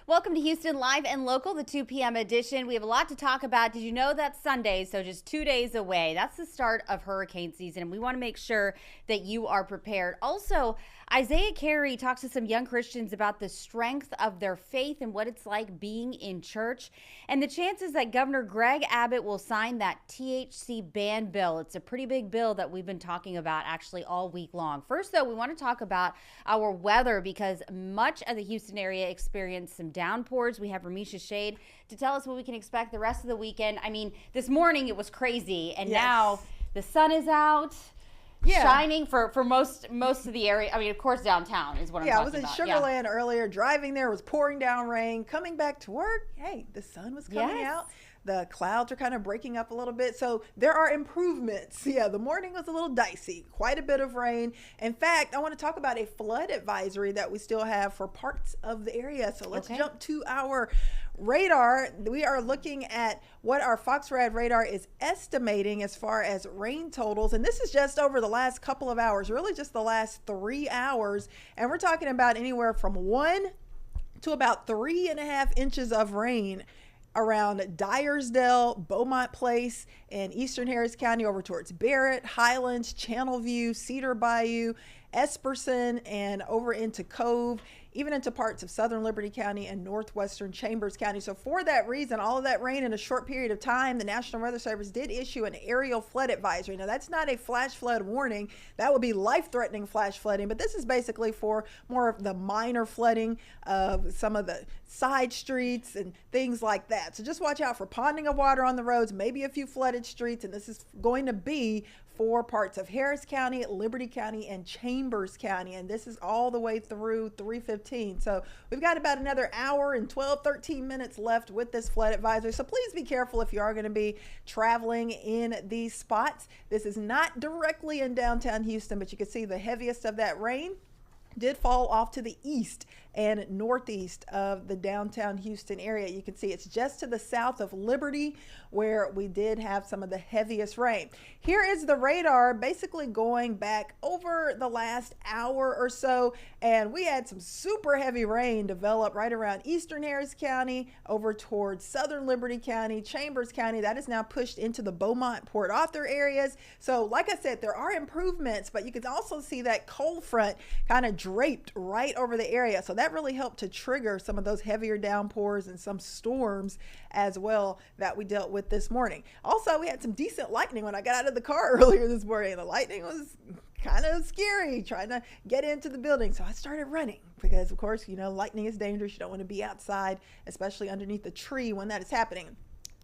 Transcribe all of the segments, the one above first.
Welcome to Houston Live and Local, the 2 p.m. edition. We have a lot to talk about. Did you know that's Sunday, so just 2 days away? That's the start of hurricane season, and we want to make sure that you are prepared. Also, Isaiah Carey talks to some young Christians about the strength of their faith and what it's like being in church, and the chances that Governor Greg Abbott will sign that THC ban bill. It's a pretty big bill that we've been talking about actually all week long. First, though, we want to talk about our weather because much of the Houston area experienced some downpours. We have Ramisha Shade to tell us what we can expect the rest of the weekend. I mean, this morning it was crazy, and now the sun is out. Shining for most of the area. I mean, of course, downtown is what I'm talking about. I was in Sugarland earlier, driving there, was pouring down rain, coming back to work. Hey, the sun was coming out. The clouds are kind of breaking up a little bit. So there are improvements. Yeah, the morning was a little dicey, quite a bit of rain. In fact, I want to talk about a flood advisory that we still have for parts of the area. So let's jump to our radar. We are looking at what our FoxRad radar is estimating as far as rain totals. And this is just over the last couple of hours, really just the last 3 hours. And we're talking about anywhere from 1 to about 3.5 inches of rain around Dyersdale, Beaumont Place, and Eastern Harris County over towards Barrett, Highlands, Channelview, Cedar Bayou, Esperson, and over into Cove, even into parts of Southern Liberty County and Northwestern Chambers County. So for that reason, all of that rain in a short period of time, the National Weather Service did issue an aerial flood advisory. Now, that's not a flash flood warning. That would be life-threatening flash flooding, but this is basically for more of the minor flooding of some of the side streets and things like that. So just watch out for ponding of water on the roads, maybe a few flooded streets, and this is going to be for parts of Harris County, Liberty County, and Chambers County. And this is all the way through 3:15. So we've got about another hour and 13 minutes left with this flood advisory. So please be careful if you are going to be traveling in these spots. This is not directly in downtown Houston, but you can see the heaviest of that rain did fall off to the east and northeast of the downtown Houston area. You can see it's just to the south of Liberty where we did have some of the heaviest rain. Here is the radar basically going back over the last hour or so, and we had some super heavy rain develop right around Eastern Harris County over towards Southern Liberty County, Chambers County. That is now pushed into the Beaumont, Port Arthur areas. So like I said, there are improvements, but you can also see that cold front kind of draped right over the area. So that really helped to trigger some of those heavier downpours and some storms as well that we dealt with this morning. Also, we had some decent lightning when I got out of the car earlier this morning. The lightning was kind of scary trying to get into the building. So I started running because, of course, you know, lightning is dangerous. You don't want to be outside, especially underneath a tree when that is happening.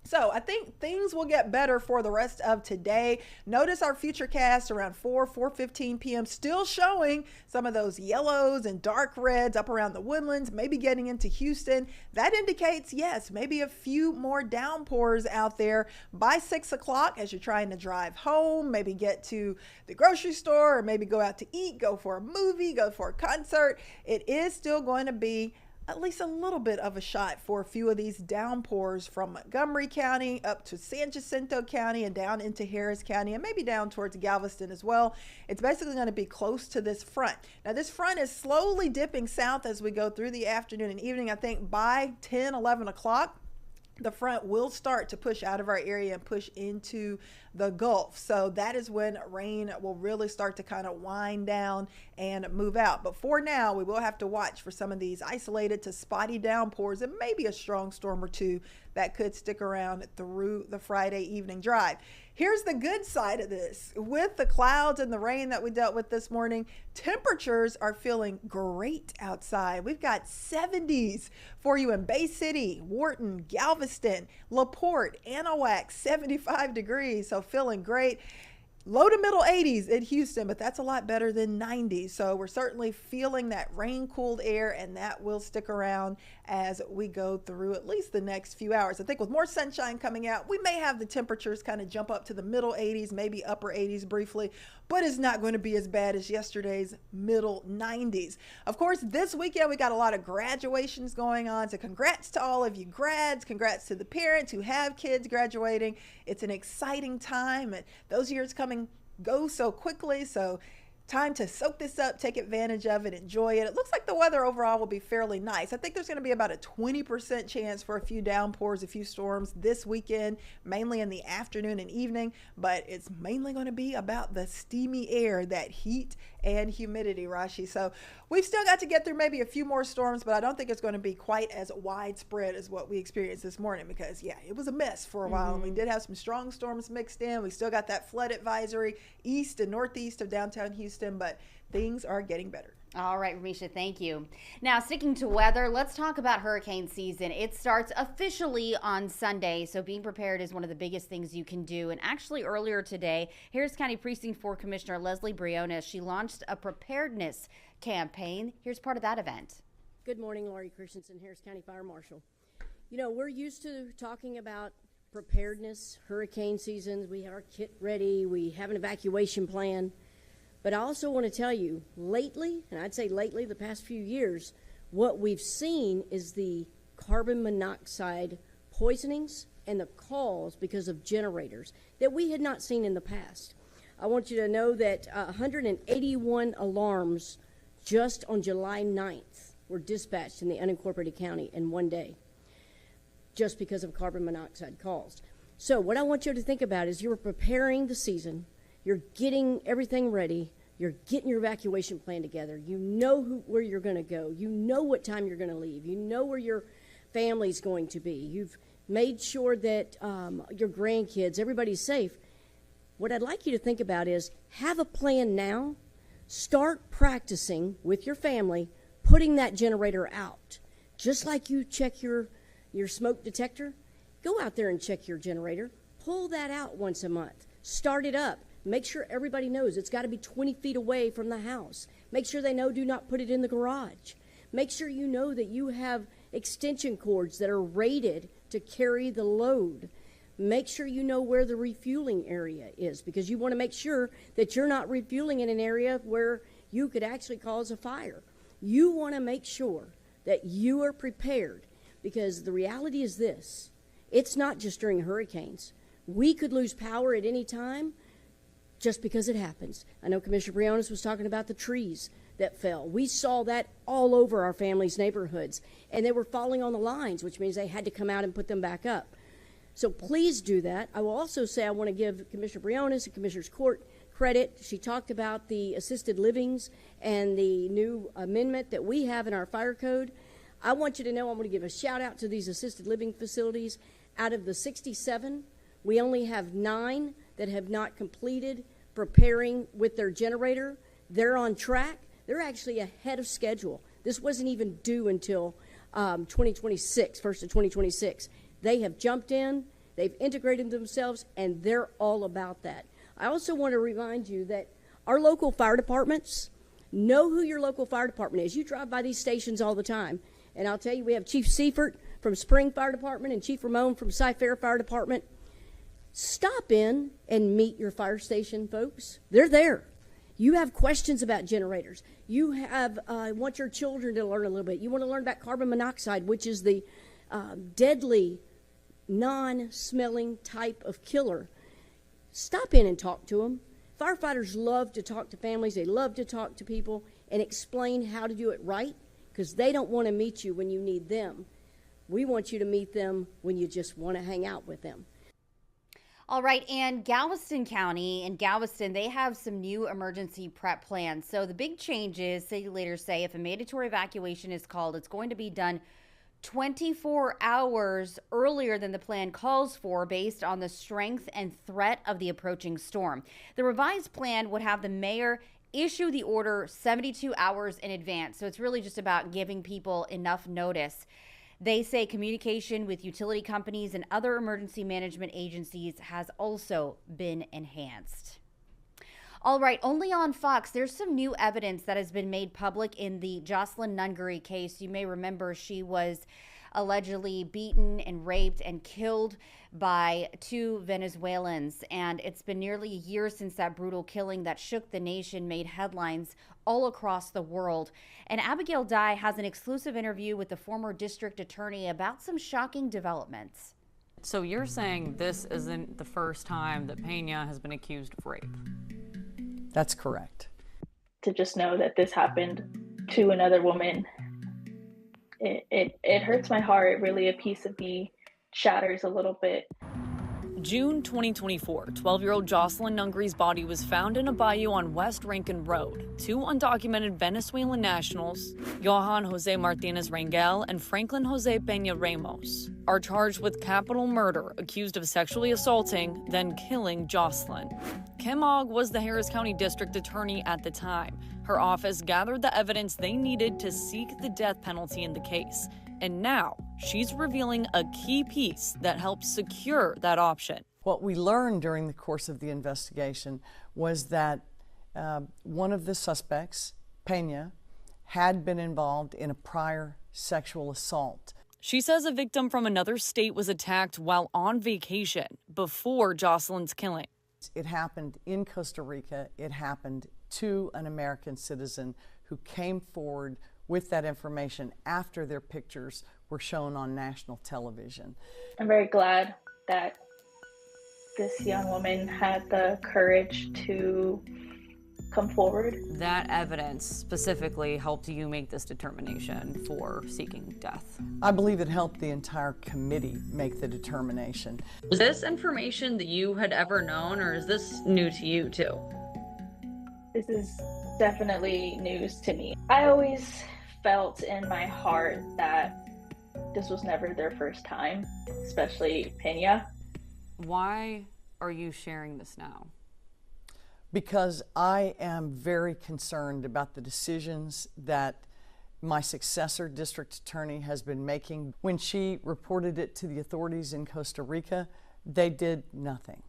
So I think things will get better for the rest of today. Notice our future cast around 4:15 p.m. still showing some of those yellows and dark reds up around the Woodlands, maybe getting into Houston. That indicates, yes, maybe a few more downpours out there by 6 o'clock as you're trying to drive home, maybe get to the grocery store, or maybe go out to eat, go for a movie, go for a concert. It is still going to be at least a little bit of a shot for a few of these downpours from Montgomery County up to San Jacinto County and down into Harris County and maybe down towards Galveston as well. It's basically going to be close to this front. Now, this front is slowly dipping south as we go through the afternoon and evening. I think by 10, 11 o'clock, the front will start to push out of our area and push into the Gulf. So that is when rain will really start to kind of wind down and move out. But for now, we will have to watch for some of these isolated to spotty downpours and maybe a strong storm or two that could stick around through the Friday evening drive. Here's the good side of this. With the clouds and the rain that we dealt with this morning, temperatures are feeling great outside. We've got 70s for you in Bay City, Wharton, Galveston, LaPorte, Anahuac, 75 degrees. So feeling great. Low to middle 80s in Houston, but that's a lot better than 90s. So we're certainly feeling that rain-cooled air, and that will stick around as we go through at least the next few hours. I think with more sunshine coming out, we may have the temperatures kind of jump up to the middle 80s, maybe upper 80s briefly, but it's not going to be as bad as yesterday's middle 90s. Of course, this weekend we got a lot of graduations going on, so congrats to all of you grads. Congrats to the parents who have kids graduating. It's an exciting time, and those years coming go so quickly. So time to soak this up, take advantage of it, enjoy it. It looks like the weather overall will be fairly nice. I think there's going to be about a 20% chance for a few downpours, a few storms this weekend, mainly in the afternoon and evening, but it's mainly going to be about the steamy air, that heat and humidity, Rashi. So we've still got to get through maybe a few more storms, but I don't think it's going to be quite as widespread as what we experienced this morning, because yeah, it was a mess for a while, and we did have some strong storms mixed in. We still got that flood advisory east and northeast of downtown Houston, but things are getting better. All right, Ramisha, thank you. Now, sticking to weather, let's talk about hurricane season. It starts officially on Sunday, so being prepared is one of the biggest things you can do. And actually, earlier today, Harris County Precinct 4 Commissioner Leslie Briones, she launched a preparedness campaign. Here's part of that event. Good morning, Laurie Christensen, Harris County Fire Marshal. You know, we're used to talking about preparedness, hurricane seasons. We have our kit ready. We have an evacuation plan. But I also want to tell you, lately, and I'd say lately, the past few years, what we've seen is the carbon monoxide poisonings and the calls because of generators that we had not seen in the past. I want you to know that 181 alarms just on July 9th were dispatched in the unincorporated county in one day, just because of carbon monoxide calls. So what I want you to think about is you're preparing the season. You're getting everything ready. You're getting your evacuation plan together. You know where you're going to go. You know what time you're going to leave. You know where your family's going to be. You've made sure that your grandkids, everybody's safe. What I'd like you to think about is have a plan now. Start practicing with your family, putting that generator out. Just like you check your smoke detector, go out there and check your generator. Pull that out once a month. Start it up. Make sure everybody knows it's got to be 20 feet away from the house. Make sure they know do not put it in the garage. Make sure you know that you have extension cords that are rated to carry the load. Make sure you know where the refueling area is, because you want to make sure that you're not refueling in an area where you could actually cause a fire. You want to make sure that you are prepared, because the reality is this: it's not just during hurricanes. We could lose power at any time just because it happens. I know Commissioner Briones was talking about the trees that fell. We saw that all over our family's neighborhoods, and they were falling on the lines, which means they had to come out and put them back up. So please do that. I will also say I want to give Commissioner Briones and Commissioner's Court credit. She talked about the assisted livings and the new amendment that we have in our fire code. I want you to know I'm going to give a shout out to these assisted living facilities. Out of the 67, we only have 9 that have not completed preparing with their generator. They're on track. They're actually ahead of schedule. This wasn't even due until 2026, first of 2026. They have jumped in, they've integrated themselves, and they're all about that. I also want to remind you that our local fire departments, know who your local fire department is. You drive by these stations all the time, and I'll tell you, we have Chief Seifert from Spring Fire Department and Chief Ramon from Cy-Fair Fire Department. Stop in and meet your fire station folks. They're there. You have questions about generators. You have want your children to learn a little bit. You want to learn about carbon monoxide, which is the deadly, non-smelling type of killer. Stop in and talk to them. Firefighters love to talk to families. They love to talk to people and explain how to do it right, because they don't want to meet you when you need them. We want you to meet them when you just want to hang out with them. All right, and Galveston County and Galveston, they have some new emergency prep plans. So the big change is, city leaders say, if a mandatory evacuation is called, it's going to be done 24 hours earlier than the plan calls for, based on the strength and threat of the approaching storm. The revised plan would have the mayor issue the order 72 hours in advance. So it's really just about giving people enough notice. They say communication with utility companies and other emergency management agencies has also been enhanced. All right, only on Fox, there's some new evidence that has been made public in the Jocelyn Nungaray case. You may remember she was allegedly beaten and raped and killed by 2 Venezuelans. And it's been nearly a year since that brutal killing that shook the nation made headlines all across the world. And Abigail Dye has an exclusive interview with the former district attorney about some shocking developments. So you're saying this isn't the first time that Pena has been accused of rape? That's correct. to just know that this happened to another woman, it hurts my heart. Really, a piece of me shatters a little bit. June 2024, 12-year-old Jocelyn Nungri's body was found in a bayou on West Rankin Road. Two undocumented Venezuelan nationals, Johan Jose Martinez Rangel and Franklin Jose Peña Ramos, are charged with capital murder, accused of sexually assaulting, then killing Jocelyn. Kim Ogg was the Harris County District Attorney at the time. Her office gathered the evidence they needed to seek the death penalty in the case. And now she's revealing a key piece that helps secure that option. What we learned during the course of the investigation was that one of the suspects, Peña, had been involved in a prior sexual assault. She says a victim from another state was attacked while on vacation before Jocelyn's killing. It happened in Costa Rica. It happened to an American citizen who came forward with that information after their pictures were shown on national television. I'm very glad that this young woman had the courage to come forward. That evidence specifically helped you make this determination for seeking death. I believe it helped the entire committee make the determination. Was this information that you had ever known, or is this new to you too? This is definitely news to me. I always felt in my heart that this was never their first time, especially Peña. Why are you sharing this now? Because I am very concerned about the decisions that my successor district attorney has been making. When she reported it to the authorities in Costa Rica, they did nothing.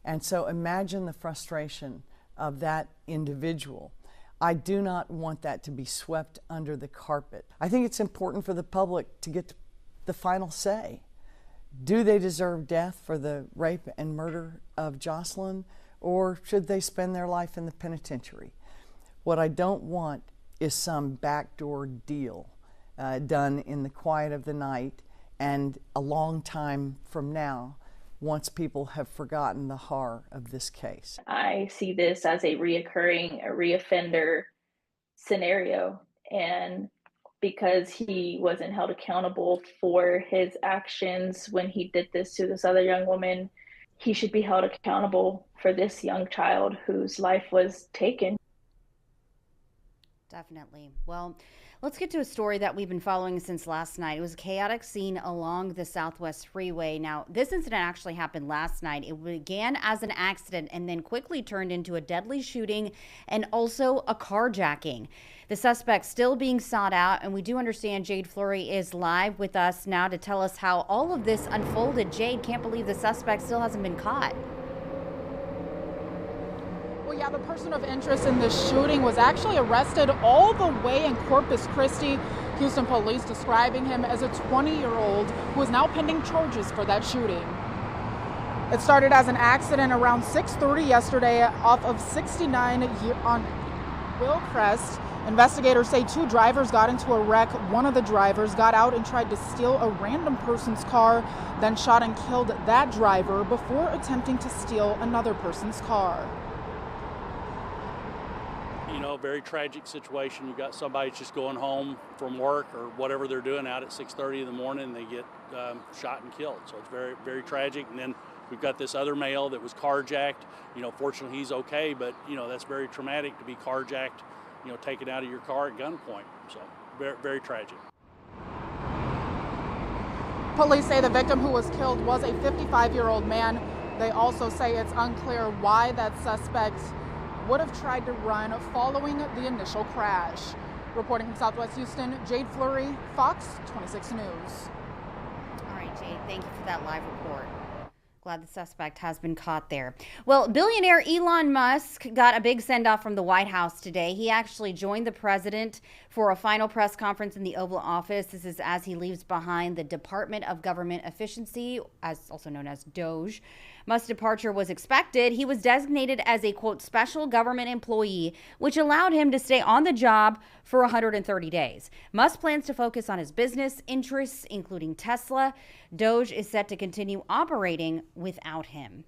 And so imagine the frustration of that individual. I do not want that to be swept under the carpet. I think it's important for the public to get the final say. Do they deserve death for the rape and murder of Jocelyn, or should they spend their life in the penitentiary? What I don't want is some backdoor deal done in the quiet of the night and a long time from now, once people have forgotten the horror of this case. I see this as a reoffender scenario, and because he wasn't held accountable for his actions when he did this to this other young woman, he should be held accountable for this young child whose life was taken. Definitely. Well, let's get to a story that we've been following since last night. It was a chaotic scene along the Southwest Freeway. Now, this incident actually happened last night. It began as an accident and then quickly turned into a deadly shooting and also a carjacking. The suspect still being sought out, and we do understand Jade Fleury is live with us now to tell us how all of this unfolded. Jade, can't believe the suspect still hasn't been caught. Well, yeah, the person of interest in this shooting was actually arrested all the way in Corpus Christi. Houston police describing him as a 20-year-old who is now pending charges for that shooting. It started as an accident around 6:30 yesterday off of 69 on Willcrest. Investigators say two drivers got into a wreck. One of the drivers got out and tried to steal a random person's car, then shot and killed that driver before attempting to steal another person's car. You know, very tragic situation. You got somebody just going home from work or whatever they're doing out at 6:30 in the morning, and they get shot and killed. So it's very, very tragic. And then we've got this other male that was carjacked. You know, fortunately he's okay, but you know, that's very traumatic to be carjacked, you know, taken out of your car at gunpoint. So very, very tragic. Police say the victim who was killed was a 55-year-old man. They also say it's unclear why that suspect would have tried to run following the initial crash. Reporting from Southwest Houston, Jade Fleury, Fox 26 News. All right, Jade, thank you for that live report. Glad the suspect has been caught there. Well, billionaire Elon Musk got a big send-off from the White House today. He actually joined the president for a final press conference in the Oval Office. This is as he leaves behind the Department of Government Efficiency, as also known as DOGE. Musk's departure was expected. He was designated as a, quote, special government employee, which allowed him to stay on the job for 130 days. Musk plans to focus on his business interests, including Tesla. DOGE is set to continue operating without him.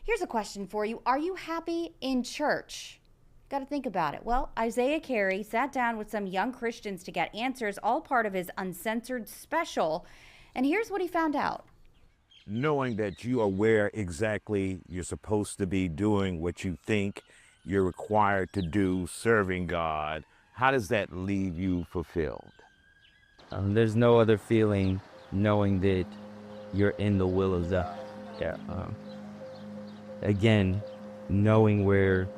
Here's a question for you. Are you happy in church? Got to think about it. Well, Isaiah Carey sat down with some young Christians to get answers, all part of his Uncensored special. And here's what he found out. Knowing that you are where exactly you're supposed to be doing what you think you're required to do, serving God, how does that leave you fulfilled? There's no other feeling knowing that you're in the will of God. Again, knowing where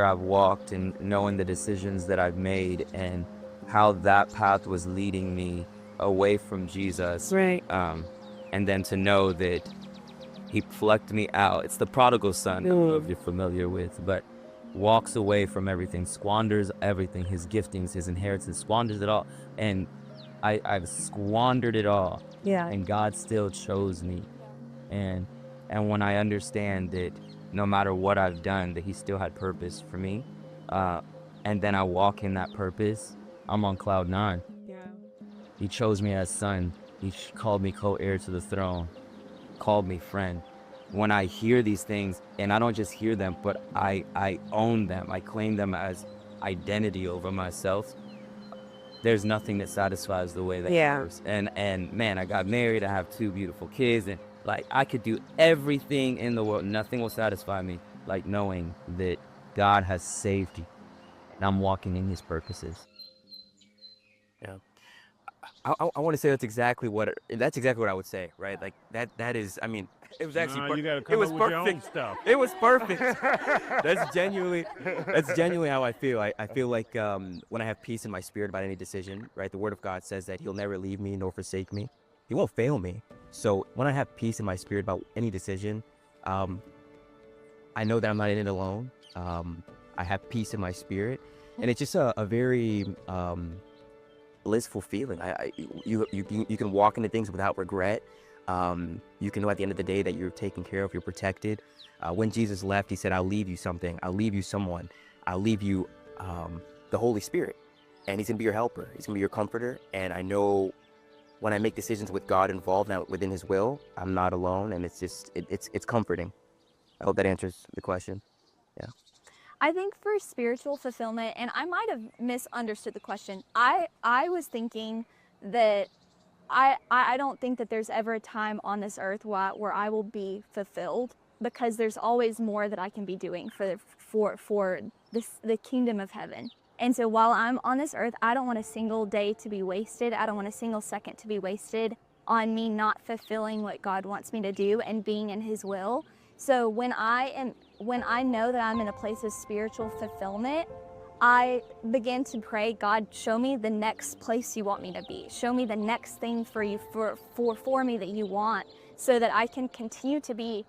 I've walked and knowing the decisions that I've made and how that path was leading me away from Jesus. Right. And then to know that he plucked me out. It's the prodigal son, I don't know if you're familiar with, but walks away from everything, squanders everything, his giftings, his inheritance, squanders it all. And I've squandered it all. Yeah. And God still chose me. And when I understand that no matter what I've done, that he still had purpose for me, and then I walk in that purpose, I'm on cloud 9. Yeah. He chose me as son. He called me co-heir to the throne, called me friend. When I hear these things, and I don't just hear them, but I own them, I claim them as identity over myself, there's nothing that satisfies the way that yours. And man, I got married, I have 2 beautiful kids, and like I could do everything in the world, nothing will satisfy me like knowing that God has saved you and I'm walking in his purposes. Yeah. I want to say that's exactly what I would say, right? Like that is, I mean, it was actually you gotta come up with your own stuff. It was perfect. That's genuinely how I feel. I feel like when I have peace in my spirit about any decision, right? The word of God says that he'll never leave me nor forsake me. He won't fail me. So when I have peace in my spirit about any decision, I know that I'm not in it alone. I have peace in my spirit, and it's just a very blissful feeling. You can walk into things without regret. You can know at the end of the day that you're taken care of, you're protected. When Jesus left, he said, I'll leave you something. I'll leave you someone. I'll leave you the Holy Spirit. And he's going to be your helper. He's going to be your comforter. And I know when I make decisions with God involved and within his will, I'm not alone. And it's just, it's comforting. I hope that answers the question. Yeah. I think for spiritual fulfillment, and I might have misunderstood the question. I was thinking that I don't think that there's ever a time on this earth where I will be fulfilled, because there's always more that I can be doing for the kingdom of heaven. And so while I'm on this earth, I don't want a single day to be wasted. I don't want a single second to be wasted on me not fulfilling what God wants me to do and being in his will. So when I know that I'm in a place of spiritual fulfillment, I begin to pray, God, show me the next place you want me to be. Show me the next thing for you, for me that you want, so that I can continue to be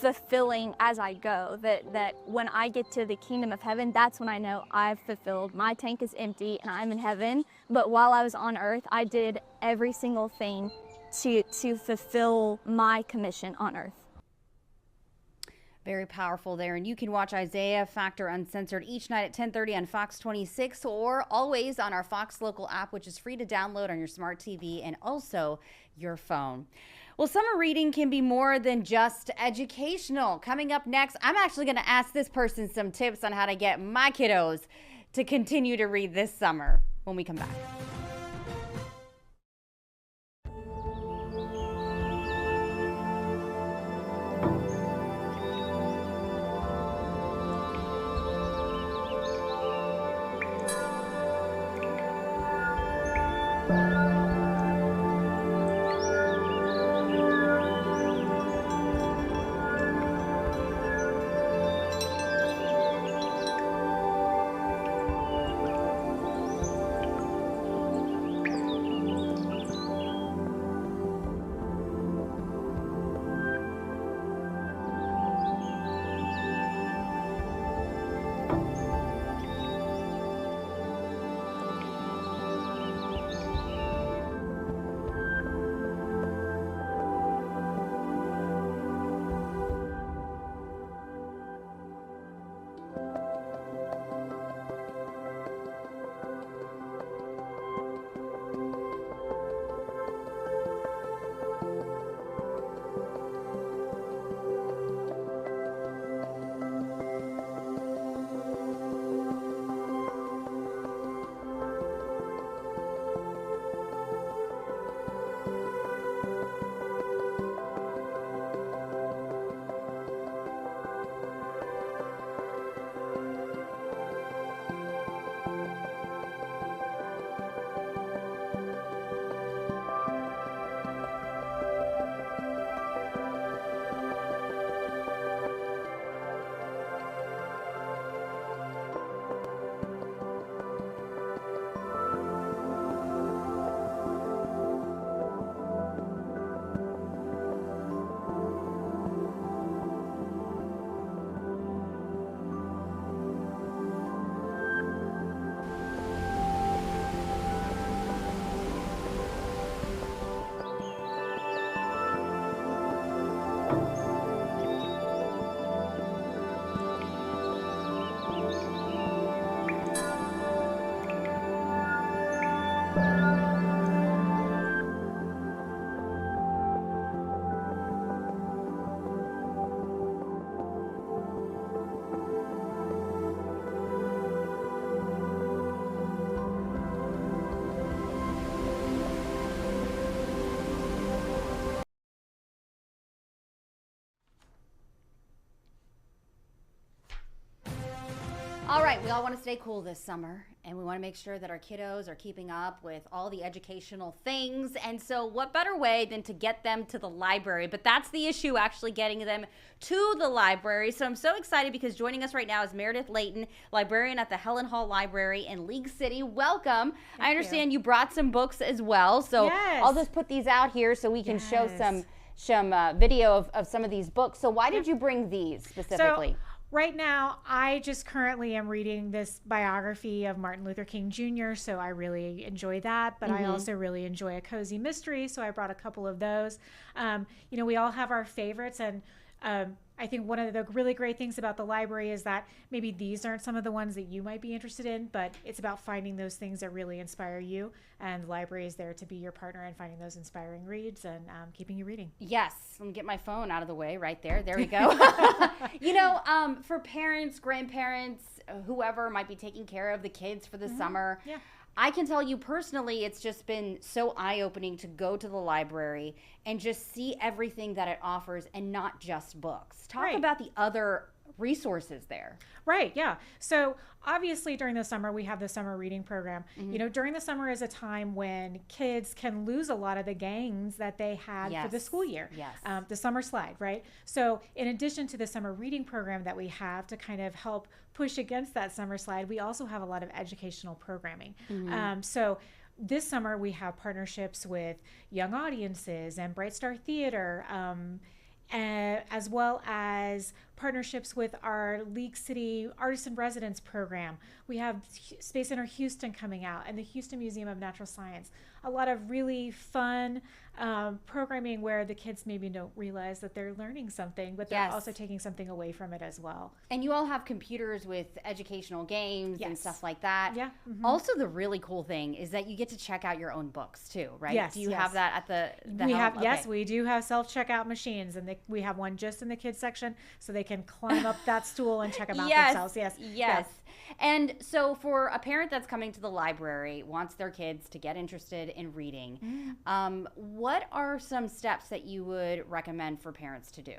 fulfilling as I go. That when I get to the kingdom of heaven, that's when I know I've fulfilled. My tank is empty and I'm in heaven. But while I was on earth, I did every single thing to fulfill my commission on earth. Very powerful there. And you can watch Isaiah Factor Uncensored each night at 10:30 on Fox 26, or always on our Fox Local app, which is free to download on your smart TV and also your phone. Well, summer reading can be more than just educational. Coming up next, I'm actually going to ask this person some tips on how to get my kiddos to continue to read this summer when we come back. right, we all want to stay cool this summer, and we want to make sure that our kiddos are keeping up with all the educational things. And so what better way than to get them to the library? But that's the issue, actually getting them to the library. So I'm so excited because joining us right now is Meredith Layton, librarian at the Helen Hall Library in League City. Welcome. I understand you brought some books as well. So I'll just put these out here so we can show some video of some of these books. So why did you bring these specifically? Right now, I just currently am reading this biography of Martin Luther King Jr., so I really enjoy that, but I also really enjoy a cozy mystery, so I brought a couple of those. You know, we all have our favorites, and I think one of the really great things about the library is that maybe these aren't some of the ones that you might be interested in, but it's about finding those things that really inspire you, and the library is there to be your partner in finding those inspiring reads and keeping you reading. Yes, let me get my phone out of the way right there. There we go. You know, for parents, grandparents, whoever might be taking care of the kids for the summer, I can tell you personally, it's just been so eye-opening to go to the library and just see everything that it offers and not just books. Talk about the other resources there. Right, yeah. So obviously during the summer, we have the summer reading program. You know, during the summer is a time when kids can lose a lot of the gangs that they had for the school year. The summer slide, right? So in addition to the summer reading program that we have to kind of help push against that summer slide, we also have a lot of educational programming. So this summer we have partnerships with Young Audiences and Bright Star Theater, as well as partnerships with our League City Artists in Residence program. We have Space Center Houston coming out and the Houston Museum of Natural Science. A lot of really fun programming where the kids maybe don't realize that they're learning something, but they're also taking something away from it as well. And you all have computers with educational games and stuff like that. Also, the really cool thing is that you get to check out your own books too, right? Do you have that at the we have Yes, we do have self-checkout machines, and we have one just in the kids section so they can climb up that stool and check them out themselves. Yes. And so for a parent that's coming to the library, wants their kids to get interested in reading, what are some steps that you would recommend for parents to do?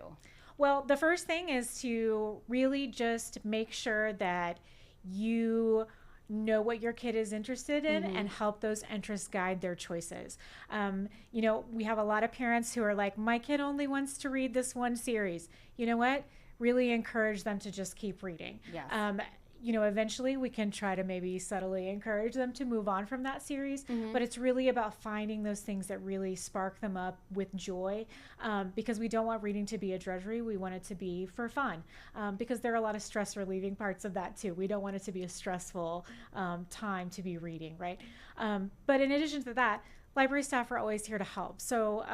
Well, the first thing is to really just make sure that you know what your kid is interested in and help those interests guide their choices. You know, we have a lot of parents who are like, my kid only wants to read this one series. You know what? Really encourage them to just keep reading. You know, eventually we can try to maybe subtly encourage them to move on from that series, but it's really about finding those things that really spark them up with joy, because we don't want reading to be a drudgery. We want it to be for fun, because there are a lot of stress relieving parts of that too. We don't want it to be a stressful time to be reading, right? But in addition to that, library staff are always here to help. So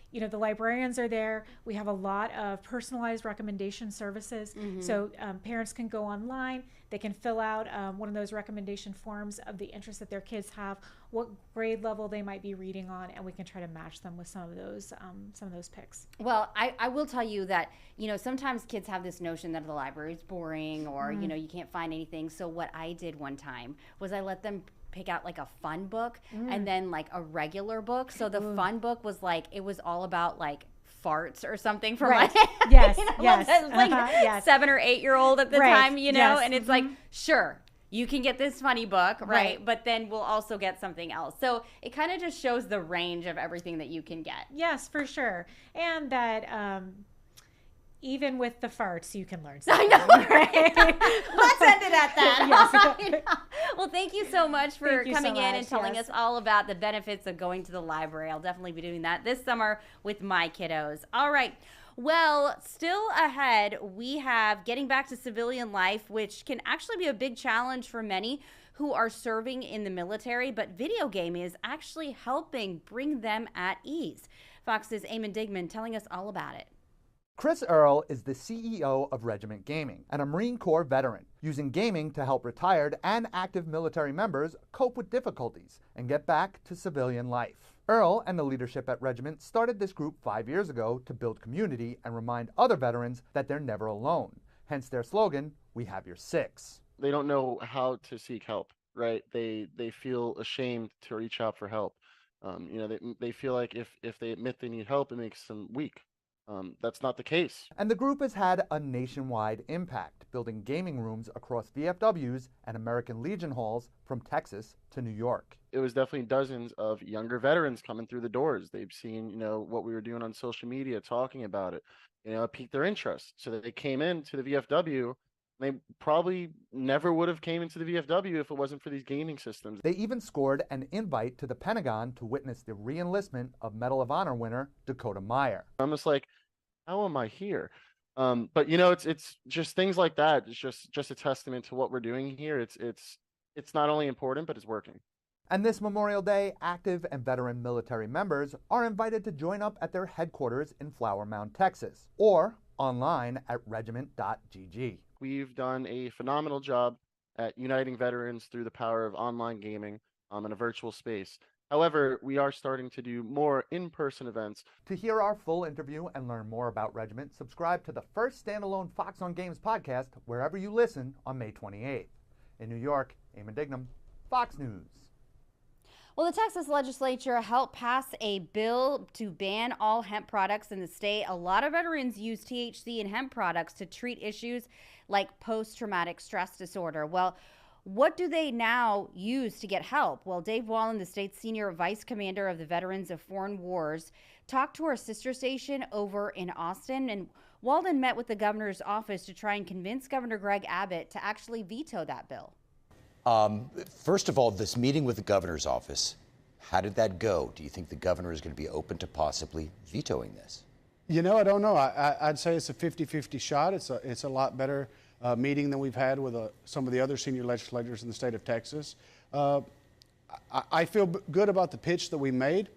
you know, the librarians are there. We have a lot of personalized recommendation services. So parents can go online. They can fill out one of those recommendation forms of the interest that their kids have, what grade level they might be reading on, and we can try to match them with some of those picks. Well, I will tell you that, you know, sometimes kids have this notion that the library is boring or, you know, you can't find anything. So what I did one time was I let them pick out like a fun book and then like a regular book. So the fun book was like, it was all about like farts or something from like, yes, you know, like 7 or 8 year old at the time, you know, and it's like, sure, you can get this funny book, right? But then we'll also get something else. So it kind of just shows the range of everything that you can get. Yes, for sure. And that, even with the farts, you can learn something. I know, right? Let's end it at that. Yes. Well, thank you so much for coming in and telling us all about the benefits of going to the library. I'll definitely be doing that this summer with my kiddos. All right. Well, still ahead, we have getting back to civilian life, which can actually be a big challenge for many who are serving in the military, but video gaming is actually helping bring them at ease. Fox's Eamon Digman telling us all about it. Chris Earle is the CEO of Regiment Gaming and a Marine Corps veteran, using gaming to help retired and active military members cope with difficulties and get back to civilian life. Earle and the leadership at Regiment started this group 5 years ago to build community and remind other veterans that they're never alone. Hence their slogan, "We have your six." They don't know how to seek help, right? They feel ashamed to reach out for help. You know, they feel like if they admit they need help, it makes them weak. That's not the case. And the group has had a nationwide impact, building gaming rooms across VFWs and American Legion halls from Texas to New York. It was definitely dozens of younger veterans coming through the doors. They've seen, what we were doing on social media, talking about it. It piqued their interest. So that they came into the VFW. They probably never would have came into the VFW if it wasn't for these gaming systems. They even scored an invite to the Pentagon to witness the re-enlistment of Medal of Honor winner Dakota Meyer. I'm just like, how am I here? But it's just things like that. It's just a testament to what we're doing here. It's not only important, but it's working. And this Memorial Day, active and veteran military members are invited to join up at their headquarters in Flower Mound, Texas, or online at regiment.gg. We've done a phenomenal job at uniting veterans through the power of online gaming in a virtual space. However, we are starting to do more in-person events. To hear our full interview and learn more about Regiment, subscribe to the first standalone Fox on Games podcast wherever you listen on May 28th. In New York, Eamon Dignam, Fox News. Well, the Texas legislature helped pass a bill to ban all hemp products in the state. A lot of veterans use THC and hemp products to treat issues like post-traumatic stress disorder. Well, what do they now use to get help? Well, Dave Wallen, the state's senior vice commander of the Veterans of Foreign Wars, talked to our sister station over in Austin. And Walden met with the governor's office to try and convince Governor Greg Abbott to actually veto that bill. First of all, this meeting with the governor's office, how did that go? Do you think the governor is going to be open to possibly vetoing this? I don't know. I'd say it's a 50-50 shot. It's a lot better meeting than we've had with some of the other senior legislators in the state of Texas. I feel good about the pitch that we made.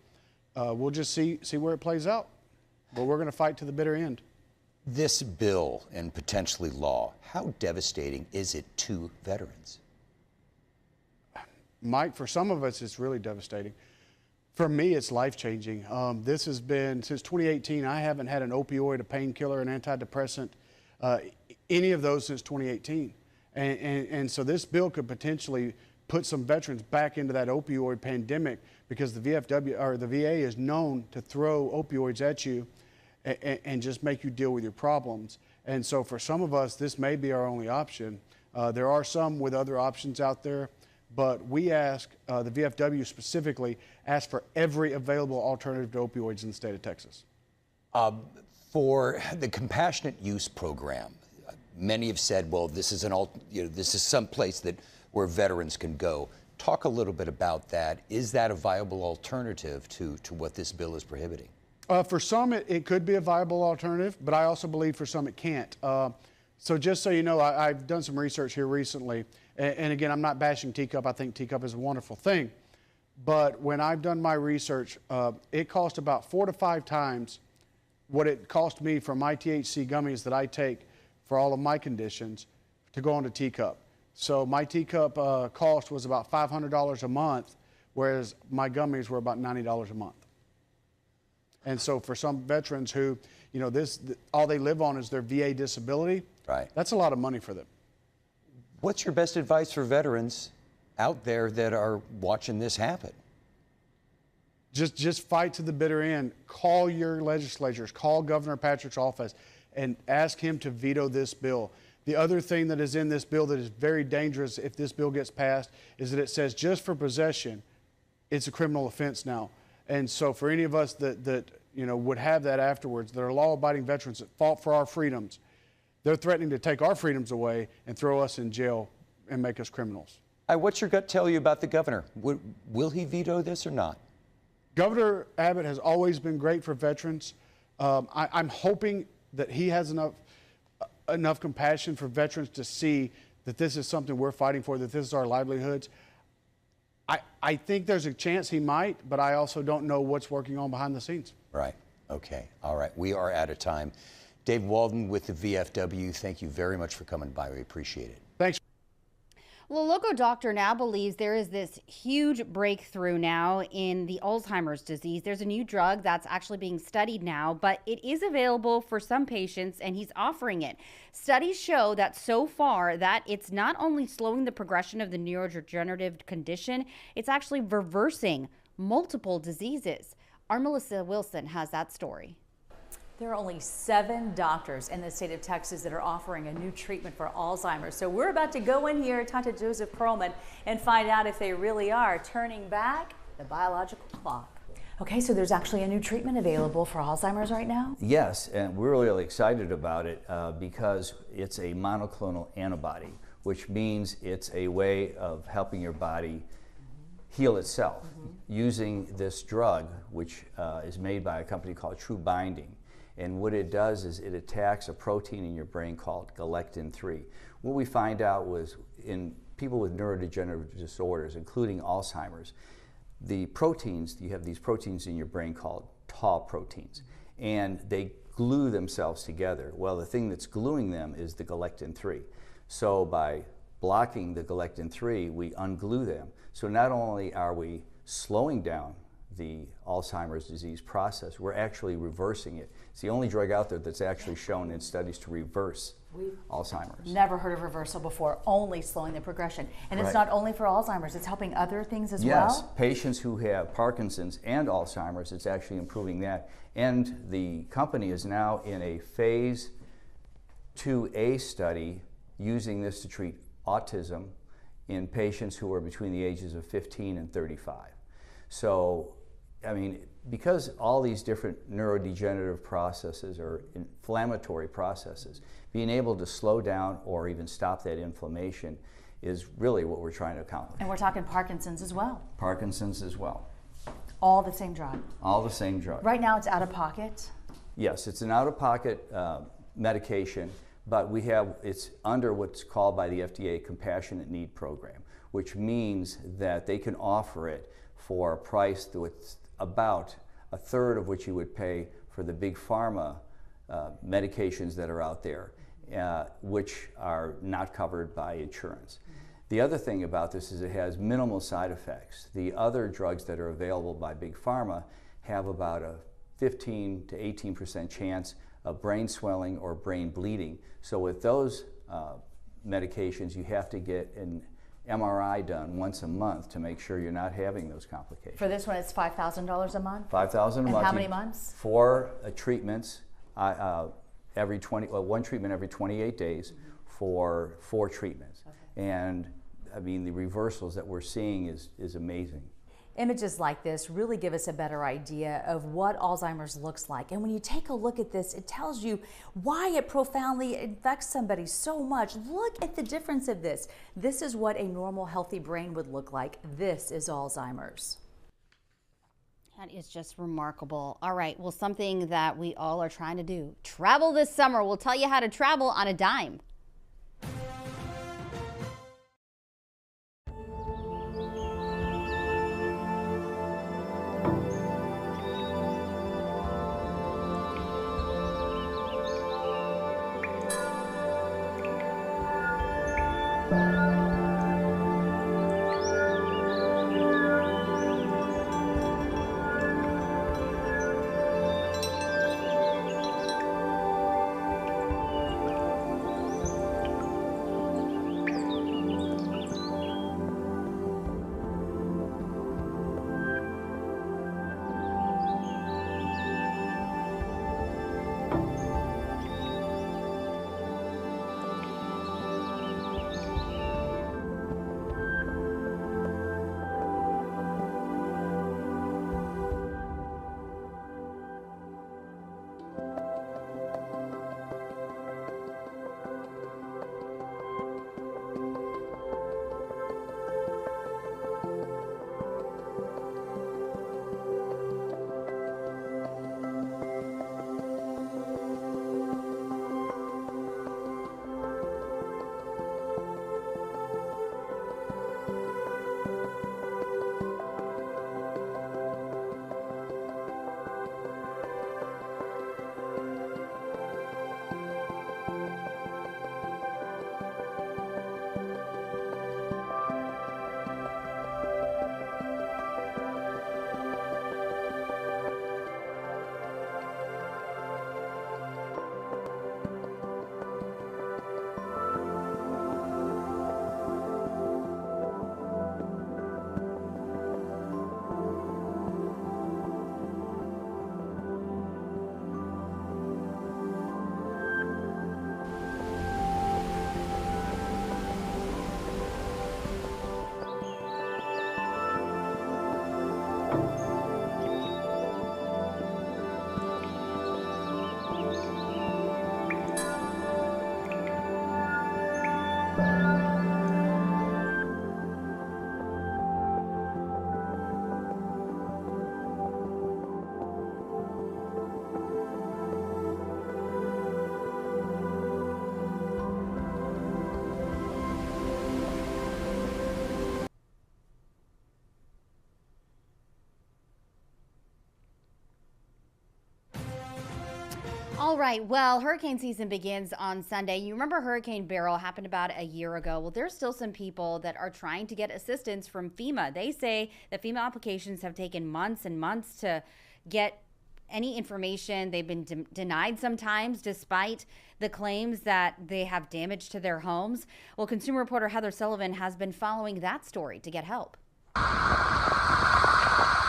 We'll just see where it plays out. But we're going to fight to the bitter end. This bill and potentially law, how devastating is it to veterans? Mike, for some of us, it's really devastating. For me, it's life-changing. This has been, since 2018, I haven't had an opioid, a painkiller, an antidepressant, any of those since 2018. And so this bill could potentially put some veterans back into that opioid pandemic because the VFW or the VA is known to throw opioids at you and just make you deal with your problems. And so for some of us, this may be our only option. There are some with other options out there. But we ask, the VFW specifically, ask for every available alternative to opioids in the state of Texas. For the compassionate use program, many have said, well, this is this is some place where veterans can go. Talk a little bit about that. Is that a viable alternative to what this bill is prohibiting? For some, it could be a viable alternative, but I also believe for some it can't. So just so you know, I've done some research here recently. And again, I'm not bashing Teacup. I think Teacup is a wonderful thing. But when I've done my research, it cost about 4 to 5 times what it cost me for my THC gummies that I take for all of my conditions to go onto Teacup. So my Teacup cost was about $500 a month, whereas my gummies were about $90 a month. And so for some veterans who, all they live on is their VA disability, right? That's a lot of money for them. What's your best advice for veterans out there that are watching this happen? Just fight to the bitter end. Call your legislators, call Governor Patrick's office, and ask him to veto this bill. The other thing that is in this bill that is very dangerous if this bill gets passed is that it says just for possession, it's a criminal offense now. And so for any of us that would have that afterwards, that are law-abiding veterans that fought for our freedoms, they're threatening to take our freedoms away and throw us in jail and make us criminals. What's your gut tell you about the governor? Will he veto this or not? Governor Abbott has always been great for veterans. I'm hoping that he has enough compassion for veterans to see that this is something we're fighting for, that this is our livelihoods. I think there's a chance he might, but I also don't know what's working on behind the scenes. Right. Okay. All right. We are out of time. Dave Walden with the VFW, thank you very much for coming by. We appreciate it. Thanks. Well, a local doctor now believes there is this huge breakthrough now in the Alzheimer's disease. There's a new drug that's actually being studied now, but it is available for some patients, and he's offering it. Studies show that so far that it's not only slowing the progression of the neurodegenerative condition, it's actually reversing multiple diseases. Our Melissa Wilson has that story. There are only 7 doctors in the state of Texas that are offering a new treatment for Alzheimer's. So we're about to go in here, talk to Joseph Perlman, and find out if they really are turning back the biological clock. Okay, so there's actually a new treatment available for Alzheimer's right now? Yes, and we're really excited about it because it's a monoclonal antibody, which means it's a way of helping your body heal itself using this drug, which is made by a company called True Binding. And what it does is it attacks a protein in your brain called galectin-3. What we find out was in people with neurodegenerative disorders, including Alzheimer's, the proteins, you have these proteins in your brain called tau proteins, and they glue themselves together. Well, the thing that's gluing them is the galectin-3. So by blocking the galectin-3, we unglue them. So not only are we slowing down the Alzheimer's disease process, we're actually reversing it. It's the only drug out there that's actually shown in studies to reverse Alzheimer's. Never heard of reversal before, only slowing the progression. And it's Right. not only for Alzheimer's, it's helping other things as Yes, well? patients who have Parkinson's and Alzheimer's, it's actually improving that. And the company is now in a phase 2A study using this to treat autism in patients who are between the ages of 15 and 35. So, I mean, because all these different neurodegenerative processes are inflammatory processes, being able to slow down or even stop that inflammation is really what we're trying to accomplish. And we're talking Parkinson's as well. Parkinson's as well. All the same drug. All the same drug. Right now it's out of pocket. Yes, it's an out-of-pocket medication, but it's under what's called by the FDA Compassionate Need Program, which means that they can offer it for a price that's about a third of what you would pay for the big pharma medications that are out there, which are not covered by insurance. The other thing about this is it has minimal side effects. The other drugs that are available by big pharma have about a 15 to 18% chance of brain swelling or brain bleeding. So with those medications, you have to get an MRI done once a month to make sure you're not having those complications. For this one, it's $5,000 a month? $5,000 a month. And how many months? 4 treatments, one treatment every 28 days for 4 treatments. Okay. And I mean, the reversals that we're seeing is amazing. Images like this really give us a better idea of what Alzheimer's looks like. And when you take a look at this, it tells you why it profoundly affects somebody so much. Look at the difference of this. This is what a normal, healthy brain would look like. This is Alzheimer's. That is just remarkable. All right, well, something that we all are trying to do. Travel this summer. We'll tell you how to travel on a dime. All right, well, hurricane season begins on Sunday. You remember Hurricane Beryl happened about a year ago. Well, there's still some people that are trying to get assistance from FEMA. They say that FEMA applications have taken months and months to get any information. They've been denied sometimes despite the claims that they have damage to their homes. Well, consumer reporter Heather Sullivan has been following that story to get help.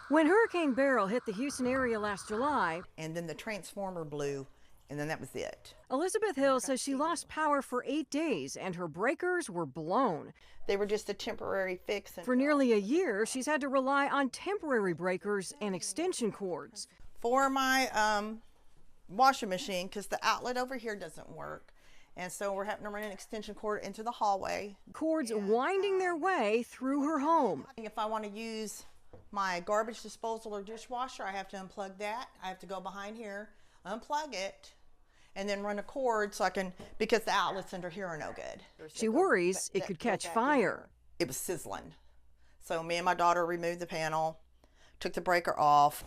When Hurricane Beryl hit the Houston area last July, and then the transformer blew, and then that was it. Elizabeth Hill says she lost power for 8 days and her breakers were blown. They were just a temporary fix. For nearly a year, she's had to rely on temporary breakers and extension cords. For my washing machine, because the outlet over here doesn't work. And so we're having to run an extension cord into the hallway. Cords winding their way through her home. If I want to use my garbage disposal or dishwasher, I have to unplug that. I have to go behind here, unplug it, and then run a cord so I can, because the outlets under here are no good. She worries it could catch fire. It was sizzling. So me and my daughter removed the panel, took the breaker off.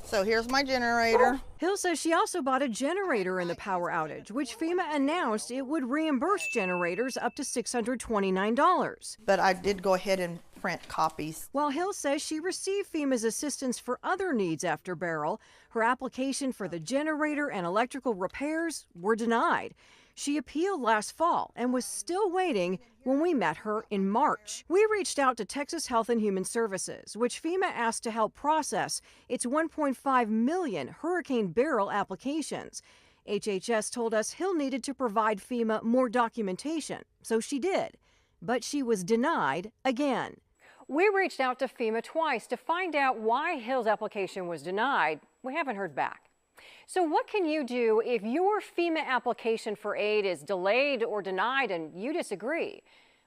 So here's my generator. Hill says she also bought a generator in the power outage, which FEMA announced it would reimburse generators up to $629. But I did go ahead and print copies. While Hill says she received FEMA's assistance for other needs after Beryl, her application for the generator and electrical repairs were denied. She appealed last fall and was still waiting when we met her in March. We reached out to Texas Health and Human Services, which FEMA asked to help process its 1.5 million Hurricane Beryl applications. HHS told us Hill needed to provide FEMA more documentation, so she did. But she was denied again. We reached out to FEMA twice to find out why Hill's application was denied. We haven't heard back. So what can you do if your FEMA application for aid is delayed or denied and you disagree?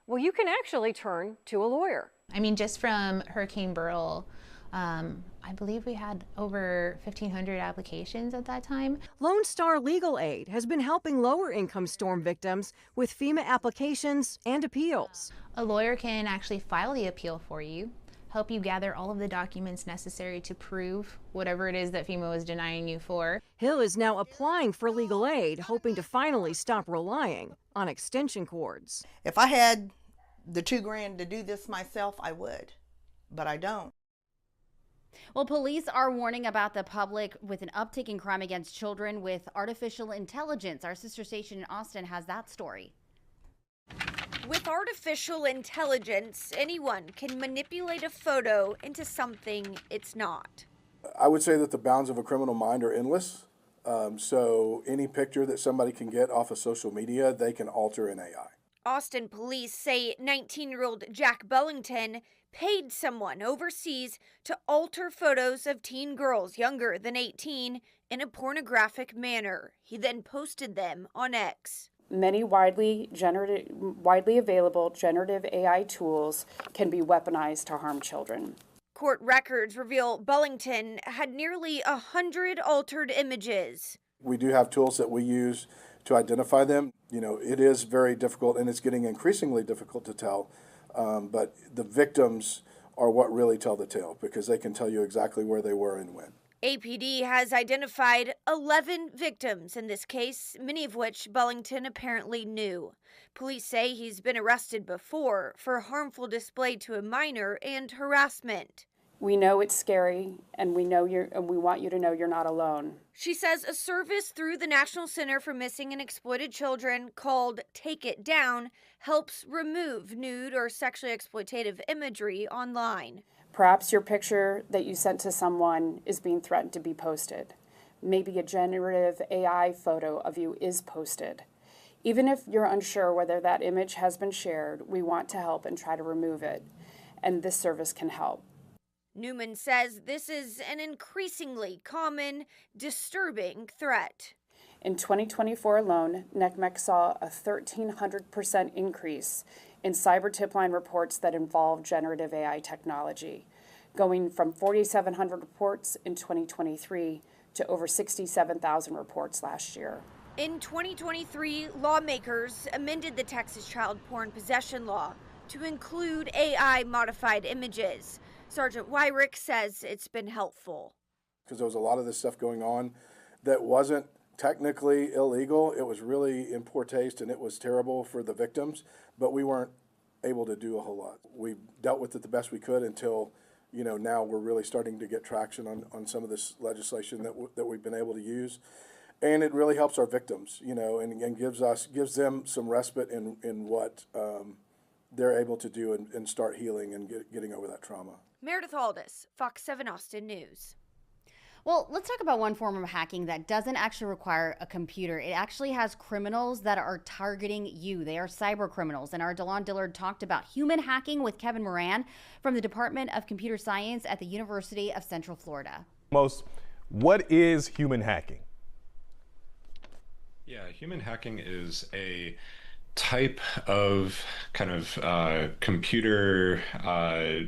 Well, you can actually turn to a lawyer. I mean, just from Hurricane Beryl, I believe we had over 1,500 applications at that time. Lone Star Legal Aid has been helping lower-income storm victims with FEMA applications and appeals. A lawyer can actually file the appeal for you, help you gather all of the documents necessary to prove whatever it is that FEMA was denying you for. Hill is now applying for legal aid, hoping to finally stop relying on extension cords. If I had the $2,000 to do this myself, I would, but I don't. Well, police are warning about the public with an uptick in crime against children with artificial intelligence. Our sister station in Austin has that story. With artificial intelligence, anyone can manipulate a photo into something it's not. I would say that the bounds of a criminal mind are endless. So any picture that somebody can get off of social media, they can alter in AI. Austin police say 19-year-old Jack Bullington paid someone overseas to alter photos of teen girls younger than 18 in a pornographic manner. He then posted them on X. Many widely available generative AI tools can be weaponized to harm children. Court records reveal Bullington had nearly 100 altered images. We do have tools that we use to identify them. You know, it is very difficult, and it's getting increasingly difficult to tell. But the victims are what really tell the tale, because they can tell you exactly where they were and when. APD has identified 11 victims in this case, many of which Bullington apparently knew. Police say he's been arrested before for harmful display to a minor and harassment. We know it's scary, and we want you to know you're not alone. She says a service through the National Center for Missing and Exploited Children called Take It Down helps remove nude or sexually exploitative imagery online. Perhaps your picture that you sent to someone is being threatened to be posted. Maybe a generative AI photo of you is posted. Even if you're unsure whether that image has been shared, we want to help and try to remove it, and this service can help. Newman says this is an increasingly common, disturbing threat. In 2024 alone, NCMEC saw a 1,300% increase in cyber tip line reports that involve generative AI technology, going from 4,700 reports in 2023 to over 67,000 reports last year. In 2023, lawmakers amended the Texas child porn possession law to include AI-modified images. Sergeant Wyrick says it's been helpful. Because there was a lot of this stuff going on that wasn't technically illegal. It was really in poor taste, and it was terrible for the victims, but we weren't able to do a whole lot. We dealt with it the best we could until, now we're really starting to get traction on some of this legislation that we've been able to use. And it really helps our victims, and gives them some respite in what they're able to do and start healing and getting over that trauma. Meredith Aldis, Fox 7 Austin News. Well, let's talk about one form of hacking that doesn't actually require a computer. It actually has criminals that are targeting you. They are cyber criminals. And our Delon Dillard talked about human hacking with Kevin Moran from the Department of Computer Science at the University of Central Florida. What is human hacking? Yeah, human hacking is a type of kind of computer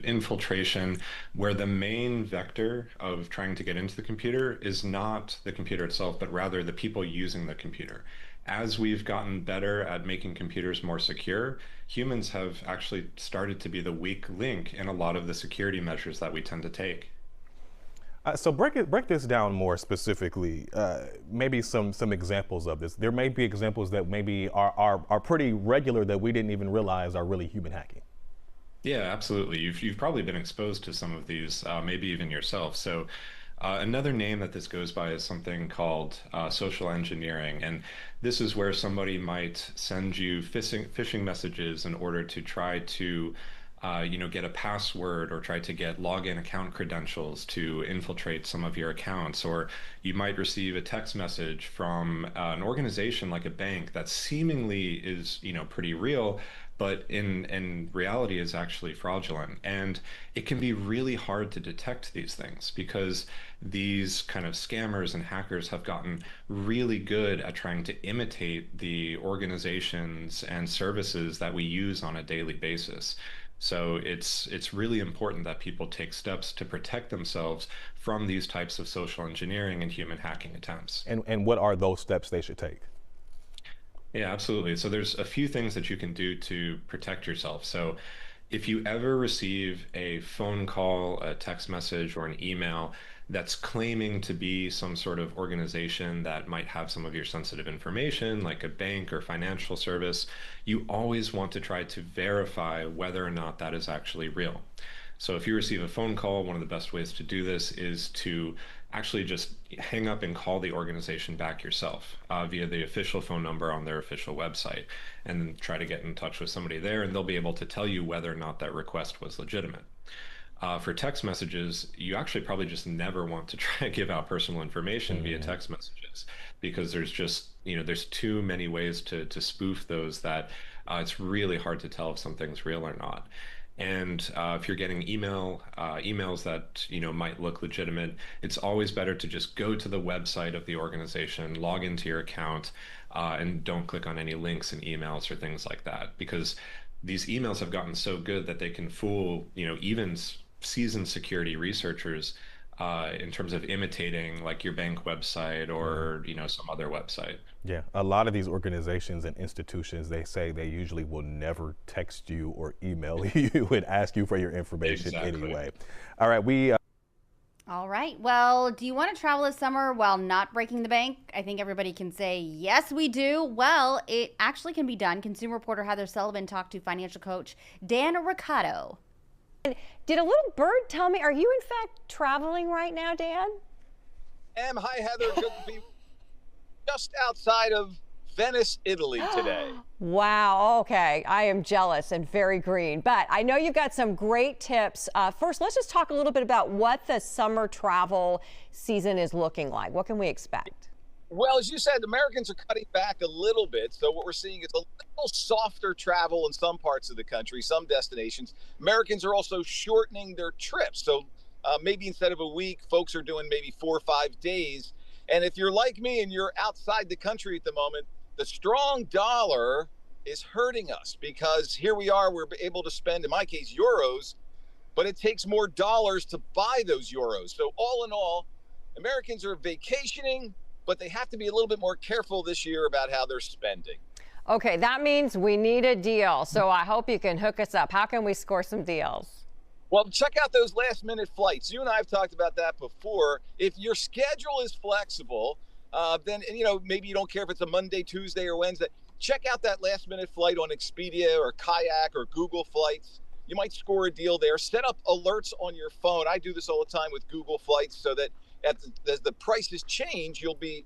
infiltration where the main vector of trying to get into the computer is not the computer itself, but rather the people using the computer. As we've gotten better at making computers more secure, humans have actually started to be the weak link in a lot of the security measures that we tend to take. So break this down more specifically. Maybe some examples of this. There may be examples that maybe are pretty regular that we didn't even realize are really human hacking. Yeah, absolutely. You've probably been exposed to some of these, maybe even yourself. So another name that this goes by is something called social engineering, and this is where somebody might send you phishing messages in order to try to get a password or try to get login account credentials to infiltrate some of your accounts. Or you might receive a text message from an organization like a bank that seemingly is, pretty real, but in reality is actually fraudulent. And it can be really hard to detect these things because these kind of scammers and hackers have gotten really good at trying to imitate the organizations and services that we use on a daily basis. So it's really important that people take steps to protect themselves from these types of social engineering and human hacking attempts. And what are those steps they should take? Yeah, absolutely. So there's a few things that you can do to protect yourself. So if you ever receive a phone call, a text message, or an email that's claiming to be some sort of organization that might have some of your sensitive information, like a bank or financial service, you always want to try to verify whether or not that is actually real. So if you receive a phone call, one of the best ways to do this is to actually just hang up and call the organization back yourself via the official phone number on their official website, and then try to get in touch with somebody there, and they'll be able to tell you whether or not that request was legitimate. For text messages, you actually probably just never want to try to give out personal information via text messages, because there's just, there's too many ways to spoof those that it's really hard to tell if something's real or not. And if you're getting emails that might look legitimate, it's always better to just go to the website of the organization, log into your account, and don't click on any links in emails or things like that, because these emails have gotten so good that they can fool even seasoned security researchers in terms of imitating like your bank website or some other website. Yeah, a lot of these organizations and institutions, they say they usually will never text you or email you and ask you for your information anyway. All right, All right. Well, do you want to travel this summer while not breaking the bank? I think everybody can say, yes, we do. Well, it actually can be done. Consumer reporter Heather Sullivan talked to financial coach Dan Riccotto. Did a little bird tell me, are you in fact traveling right now, Dan? Hi, Heather. Good to be just outside of Venice, Italy today. Wow. Okay. I am jealous and very green, but I know you've got some great tips. First, let's just talk a little bit about what the summer travel season is looking like. What can we expect? Well, as you said, Americans are cutting back a little bit. So what we're seeing is a little softer travel in some parts of the country, some destinations. Americans are also shortening their trips. So maybe instead of a week, folks are doing maybe 4 or 5 days. And if you're like me and you're outside the country at the moment, the strong dollar is hurting us, because here we are, we're able to spend, in my case, euros, but it takes more dollars to buy those euros. So all in all, Americans are vacationing, but they have to be a little bit more careful this year about how they're spending. Okay, that means we need a deal. So I hope you can hook us up. How can we score some deals? Well, check out those last minute flights. You and I have talked about that before. If your schedule is flexible, then, and, maybe you don't care if it's a Monday, Tuesday, or Wednesday. Check out that last minute flight on Expedia or Kayak or Google Flights. You might score a deal there. Set up alerts on your phone. I do this all the time with Google Flights so that as the prices change, you'll be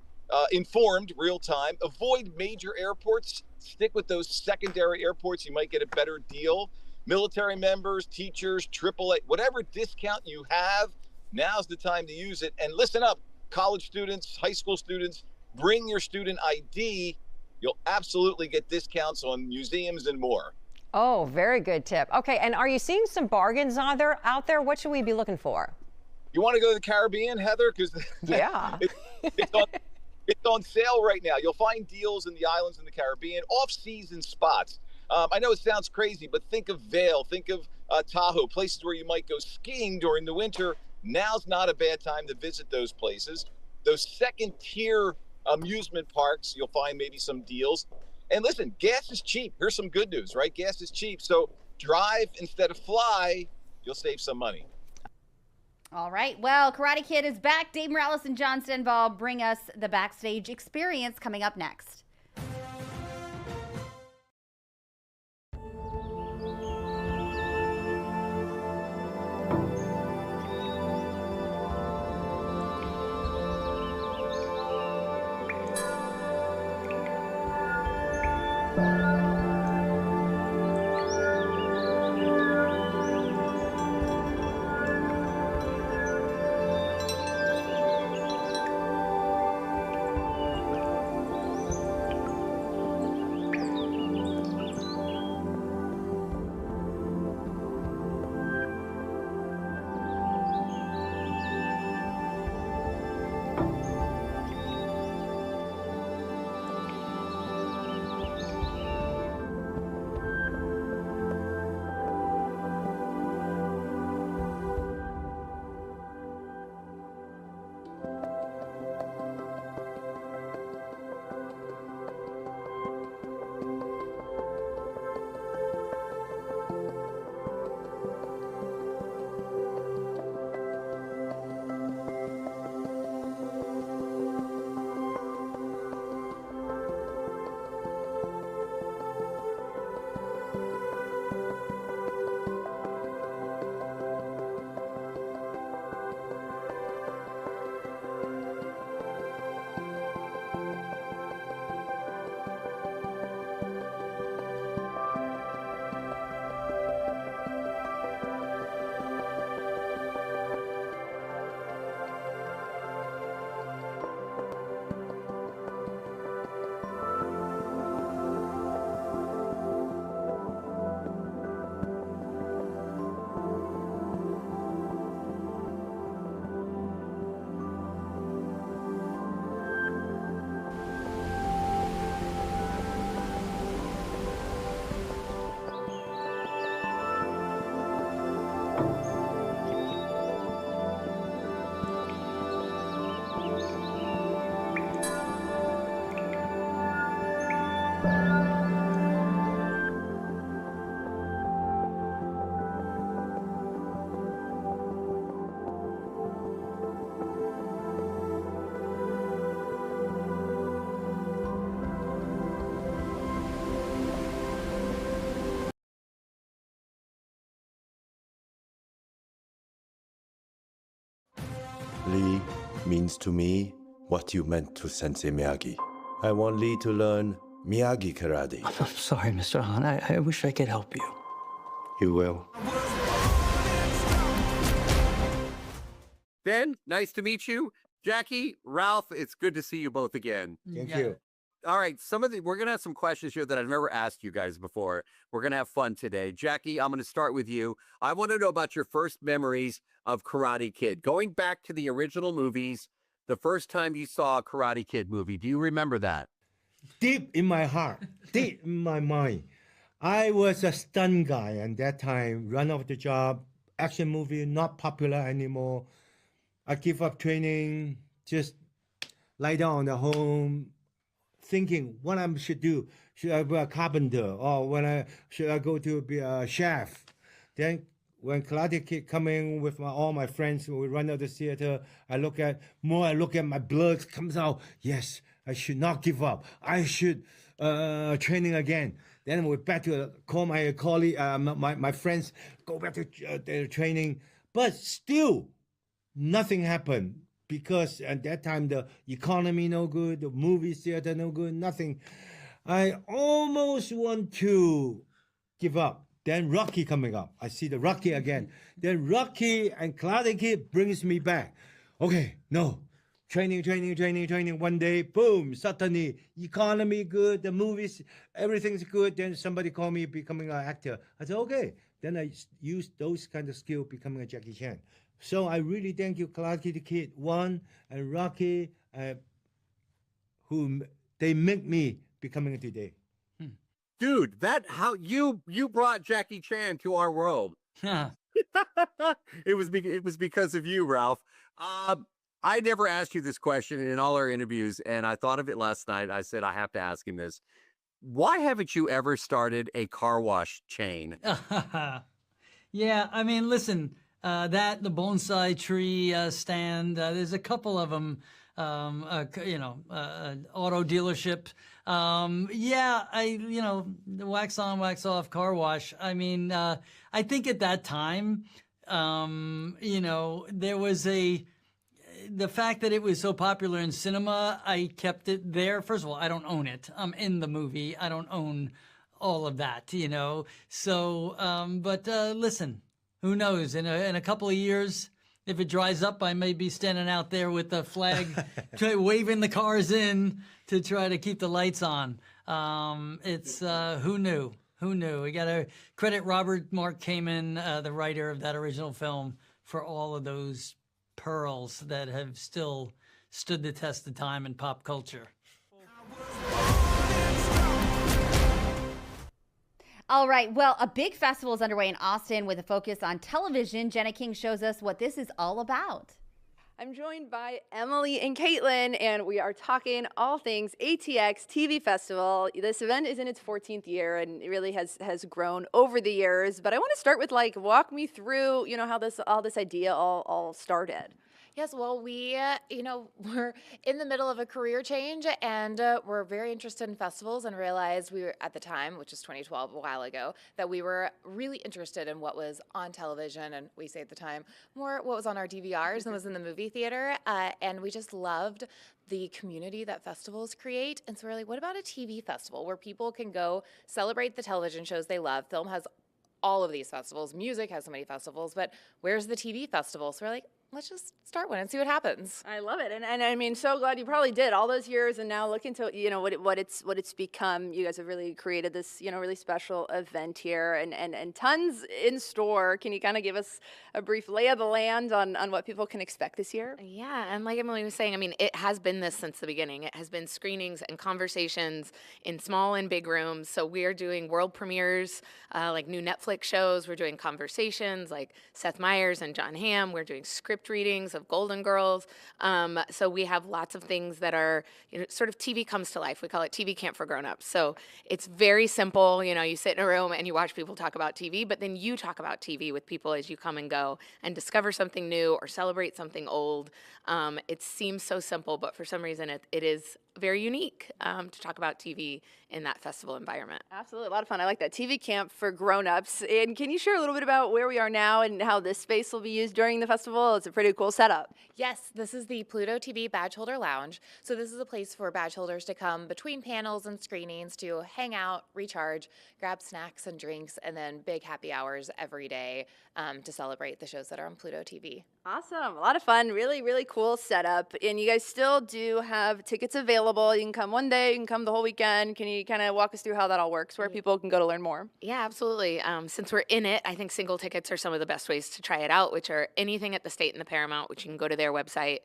informed real time. Avoid major airports. Stick with those secondary airports. You might get a better deal. Military members, teachers, AAA, whatever discount you have, now's the time to use it. And listen up, college students, high school students, bring your student ID. You'll absolutely get discounts on museums and more. Oh, very good tip. Okay, and are you seeing some bargains out there? What should we be looking for? You want to go to the Caribbean, Heather? Because yeah, it's on sale right now. You'll find deals in the islands in the Caribbean, off-season spots. I know it sounds crazy, but think of Vail, think of Tahoe, places where you might go skiing during the winter. Now's not a bad time to visit those places. Those second-tier amusement parks, you'll find maybe some deals. And listen, gas is cheap. Here's some good news, right? Gas is cheap. So drive instead of fly. You'll save some money. All right. Well, Karate Kid is back. Dave Morales and John Stenval bring us the backstage experience coming up next. Lee means to me what you meant to Sensei Miyagi. I want Lee to learn Miyagi karate. I'm sorry, Mr. Han. I wish I could help you. You will. Ben, nice to meet you. Jackie, Ralph, it's good to see you both again. Thank you. All right, we're going to have some questions here that I've never asked you guys before. We're going to have fun today. Jackie, I'm going to start with you. I want to know about your first memories of Karate Kid. Going back to the original movies, the first time you saw a Karate Kid movie, do you remember that? Deep in my heart, deep in my mind, I was a stunt guy at that time, run off the job, action movie, not popular anymore. I give up training, just lie down on the home, thinking what I should do. Should I be a carpenter, or should I go to be a chef? Then when Karate Kid coming with all my friends, we run out the theater, I look at my blood comes out. Yes, I should not give up. I should training again. Then we're back to call my colleague, my friends, go back to their training. But still, nothing happened because at that time the economy no good, the movie theater no good, nothing. I almost want to give up. Then Rocky coming up. I see the Rocky again. Then Rocky and Karate Kid brings me back. Okay, no. Training. One day, boom, suddenly economy good, the movies, everything's good. Then somebody call me becoming an actor. I said, okay. Then I use those kind of skills becoming a Jackie Chan. So I really thank you, Karate Kid 1 and Rocky, who they make me becoming today. Dude, how you brought Jackie Chan to our world. It was because of you, Ralph. I never asked you this question in all our interviews, and I thought of it last night. I said I have to ask him this. Why haven't you ever started a car wash chain? Yeah, I mean, listen, the bonsai tree stand, there's a couple of them, auto dealership. The wax on, wax off car wash. I mean, I think at that time, there was the fact that it was so popular in cinema, I kept it there. First of all, I don't own it. I'm in the movie. I don't own all of that, So, listen, who knows? In a couple of years, if it dries up, I may be standing out there with the flag, waving the cars in to try to keep the lights on. Who knew? Who knew? We got to credit Robert Mark Kamen, the writer of that original film, for all of those pearls that have still stood the test of time in pop culture. All right. Well, a big festival is underway in Austin with a focus on television. Jenna King shows us what this is all about. I'm joined by Emily and Caitlin, and we are talking all things ATX TV Festival. This event is in its 14th year, and it really has grown over the years. But I want to start with walk me through, how this idea all started. Yes, well, we're in the middle of a career change, and we're very interested in festivals, and realized we were, at the time, which is 2012, a while ago, that we were really interested in what was on television, and we say at the time, more what was on our DVRs than was in the movie theater, and we just loved the community that festivals create. And so we're like, what about a TV festival where people can go celebrate the television shows they love? Film has all of these festivals. Music has so many festivals, but where's the TV festival? So we're like, let's just start one and see what happens. I love it, and I mean, so glad you probably did all those years, and now look into what it's become. You guys have really created this really special event here, and tons in store. Can you kind of give us a brief lay of the land on what people can expect this year? Yeah, and like Emily was saying, I mean, it has been this since the beginning. It has been screenings and conversations in small and big rooms. So we are doing world premieres, like new Netflix shows. We're doing conversations like Seth Meyers and John Hamm. We're doing script readings of Golden Girls. So we have lots of things that are, sort of TV comes to life. We call it TV Camp for Grown-Ups. So it's very simple. You sit in a room and you watch people talk about TV, but then you talk about TV with people as you come and go and discover something new or celebrate something old. It seems so simple, but for some reason it is very unique to talk about TV in that festival environment. Absolutely, a lot of fun. I like that. TV Camp for Grown-Ups. And can you share a little bit about where we are now and how this space will be used during the festival? It's a pretty cool setup. Yes, this is the Pluto TV Badge Holder Lounge. So this is a place for badge holders to come between panels and screenings to hang out, recharge, grab snacks and drinks, and then big happy hours every day to celebrate the shows that are on Pluto TV. Awesome. A lot of fun. Really, really cool setup. And you guys still do have tickets available. You can come one day, you can come the whole weekend. Can you kind of walk us through how that all works, where people can go to learn more? Yeah, absolutely. Since we're in it, I think single tickets are some of the best ways to try it out, which are anything at the State and the Paramount, which you can go to their website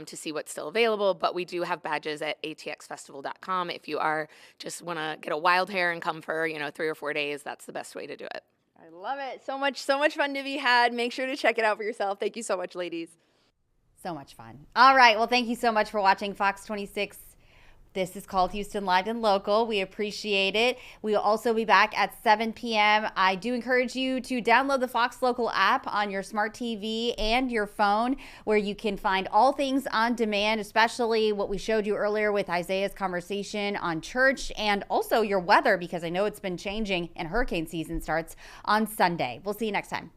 to see what's still available. But we do have badges at atxfestival.com. If you are just want to get a wild hair and come for 3 or 4 days, that's the best way to do it. I love it. So much fun to be had. Make sure to check it out for yourself. Thank you so much, ladies. So much fun. All right. Well, thank you so much for watching Fox 26. This is called Houston Live and Local. We appreciate it. We'll also be back at 7 p.m. I do encourage you to download the Fox Local app on your smart TV and your phone, where you can find all things on demand, especially what we showed you earlier with Isaiah's conversation on church, and also your weather, because I know it's been changing and hurricane season starts on Sunday. We'll see you next time.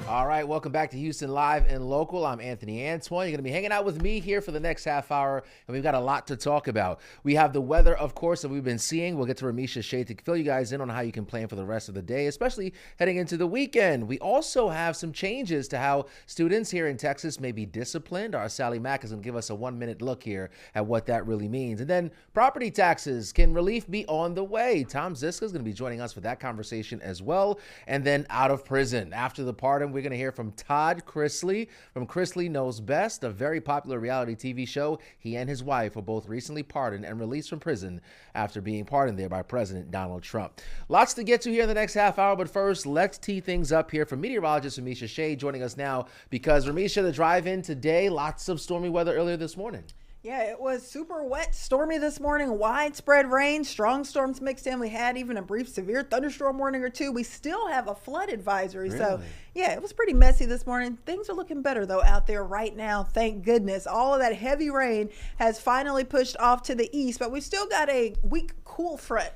All right, welcome back to Houston Live and Local. I'm Anthony Antoine. You're going to be hanging out with me here for the next half hour, and we've got a lot to talk about. We have the weather, of course, that we've been seeing. We'll get to Ramisha Shea to fill you guys in on how you can plan for the rest of the day, especially heading into the weekend. We also have some changes to how students here in Texas may be disciplined. Our Sally Mack is going to give us a 1-minute look here at what that really means. And then property taxes, can relief be on the way? Tom Ziska is going to be joining us for that conversation as well. And then out of prison. After the pardon, we're going to hear from Todd Chrisley from Chrisley Knows Best, a very popular reality TV show. He and his wife were both recently pardoned and released from prison after being pardoned there by President Donald Trump. Lots to get to here in the next half hour, but first, let's tee things up here from meteorologist Ramisha Shea joining us now, because Ramisha, the drive-in today, lots of stormy weather earlier this morning. Yeah, it was super wet, stormy this morning, widespread rain, strong storms mixed in. We had even a brief severe thunderstorm warning or two. We still have a flood advisory. Really? So, yeah, it was pretty messy this morning. Things are looking better, though, out there right now. Thank goodness. All of that heavy rain has finally pushed off to the east, but we've still got a weak cool front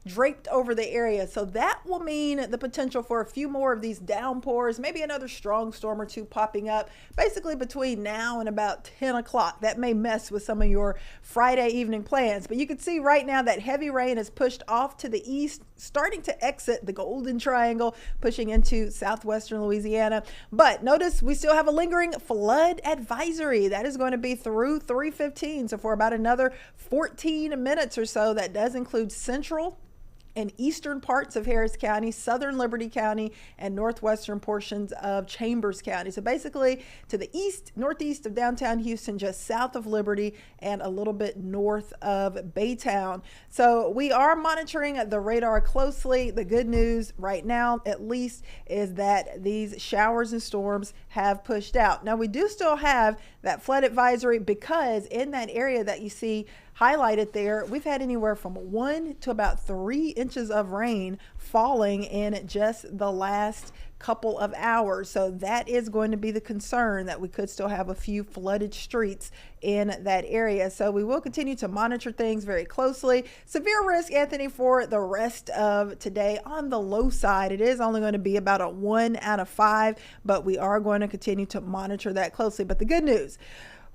draped over the area. So that will mean the potential for a few more of these downpours, maybe another strong storm or two popping up basically between now and about 10 o'clock. That may mess with some of your Friday evening plans. But you can see right now that heavy rain is pushed off to the east, starting to exit the Golden Triangle, pushing into southwestern Louisiana. But notice we still have a lingering flood advisory. That is going to be through 3:15. So for about another 14 minutes or so. That does include central in eastern parts of Harris County, southern Liberty County, and northwestern portions of Chambers County. So basically to the east, northeast of downtown Houston, just south of Liberty and a little bit north of Baytown. So we are monitoring the radar closely. The good news right now, at least, is that these showers and storms have pushed out. Now we do still have that flood advisory, because in that area that you see highlighted there, we've had anywhere from 1 to about 3 inches of rain falling in just the last couple of hours. So that is going to be the concern, that we could still have a few flooded streets in that area. So we will continue to monitor things very closely. Severe risk, Anthony, for the rest of today on the low side. It is only going to be about a 1 out of 5, but we are going to continue to monitor that closely. But the good news,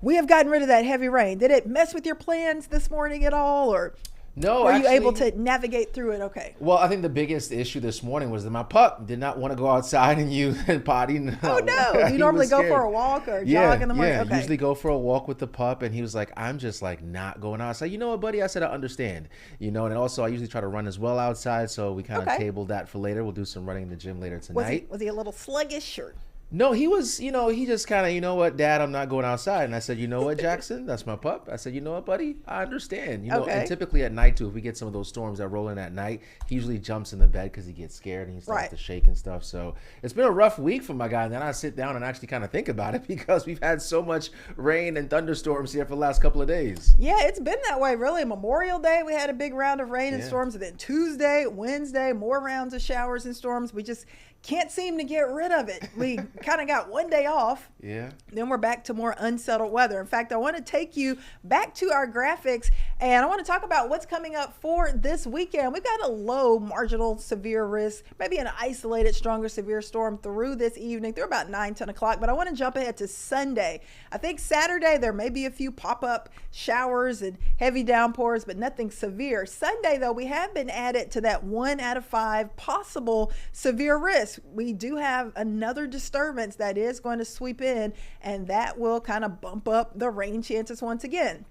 we have gotten rid of that heavy rain. Did it mess with your plans this morning at all, or no? Were you able to navigate through it okay? Well, I think the biggest issue this morning was that my pup did not want to go outside and use and potty. No. Oh no! You normally go for a walk or jog in the morning? Yeah, okay. Usually go for a walk with the pup, and he was like, "I'm just like not going outside." You know what, buddy? I said, "I understand." You know, and also I usually try to run as well outside, so we kind of tabled that for later. We'll do some running in the gym later tonight. Was he a little sluggish or? No, he was, he just kind of, you know what, Dad, I'm not going outside. And I said, you know what, Jackson, that's my pup. I said, you know what, buddy, I understand. And typically at night, too, if we get some of those storms that roll in at night, he usually jumps in the bed because he gets scared and he starts to shake and stuff. So it's been a rough week for my guy. And then I sit down and actually kind of think about it, because we've had so much rain and thunderstorms here for the last couple of days. Yeah, it's been that way, really. Memorial Day, we had a big round of rain and storms. And then Tuesday, Wednesday, more rounds of showers and storms. We just can't seem to get rid of it. We kind of got one day off. Yeah. Then we're back to more unsettled weather. In fact, I want to take you back to our graphics, and I want to talk about what's coming up for this weekend. We've got a low marginal severe risk, maybe an isolated stronger severe storm through this evening, through about 9-10 o'clock. But I want to jump ahead to Sunday. I think Saturday there may be a few pop-up showers and heavy downpours, but nothing severe. Sunday, though, we have been added to that 1 out of 5 possible severe risk. We do have another disturbance that is going to sweep in, and that will kind of bump up the rain chances once again.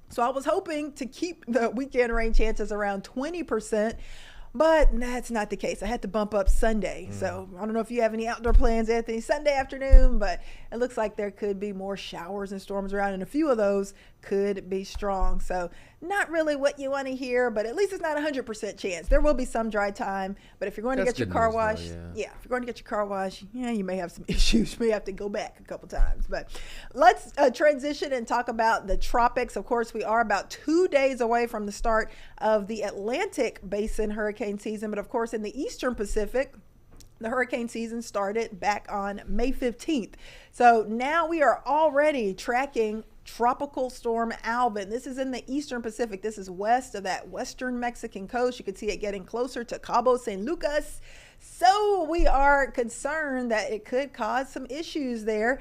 So I was hoping to keep the weekend rain chances around 20%, but that's not the case. I had to bump up Sunday. So I don't know if you have any outdoor plans, Anthony, Sunday afternoon, but it looks like there could be more showers and storms around, and a few of those could be strong. So not really what you want to hear, but at least it's not 100% chance. There will be some dry time, but if you're going to get your car washed, if you're going to get your car washed, you may have some issues. You may have to go back a couple times. But let's transition and talk about the tropics. Of course, we are about 2 days away from the start of the Atlantic Basin hurricane season, but of course in the Eastern Pacific, the hurricane season started back on May 15th. So now we are already tracking Tropical Storm Alvin. This is in the Eastern Pacific. This is west of that western Mexican coast. You can see it getting closer to Cabo San Lucas. So we are concerned that it could cause some issues there.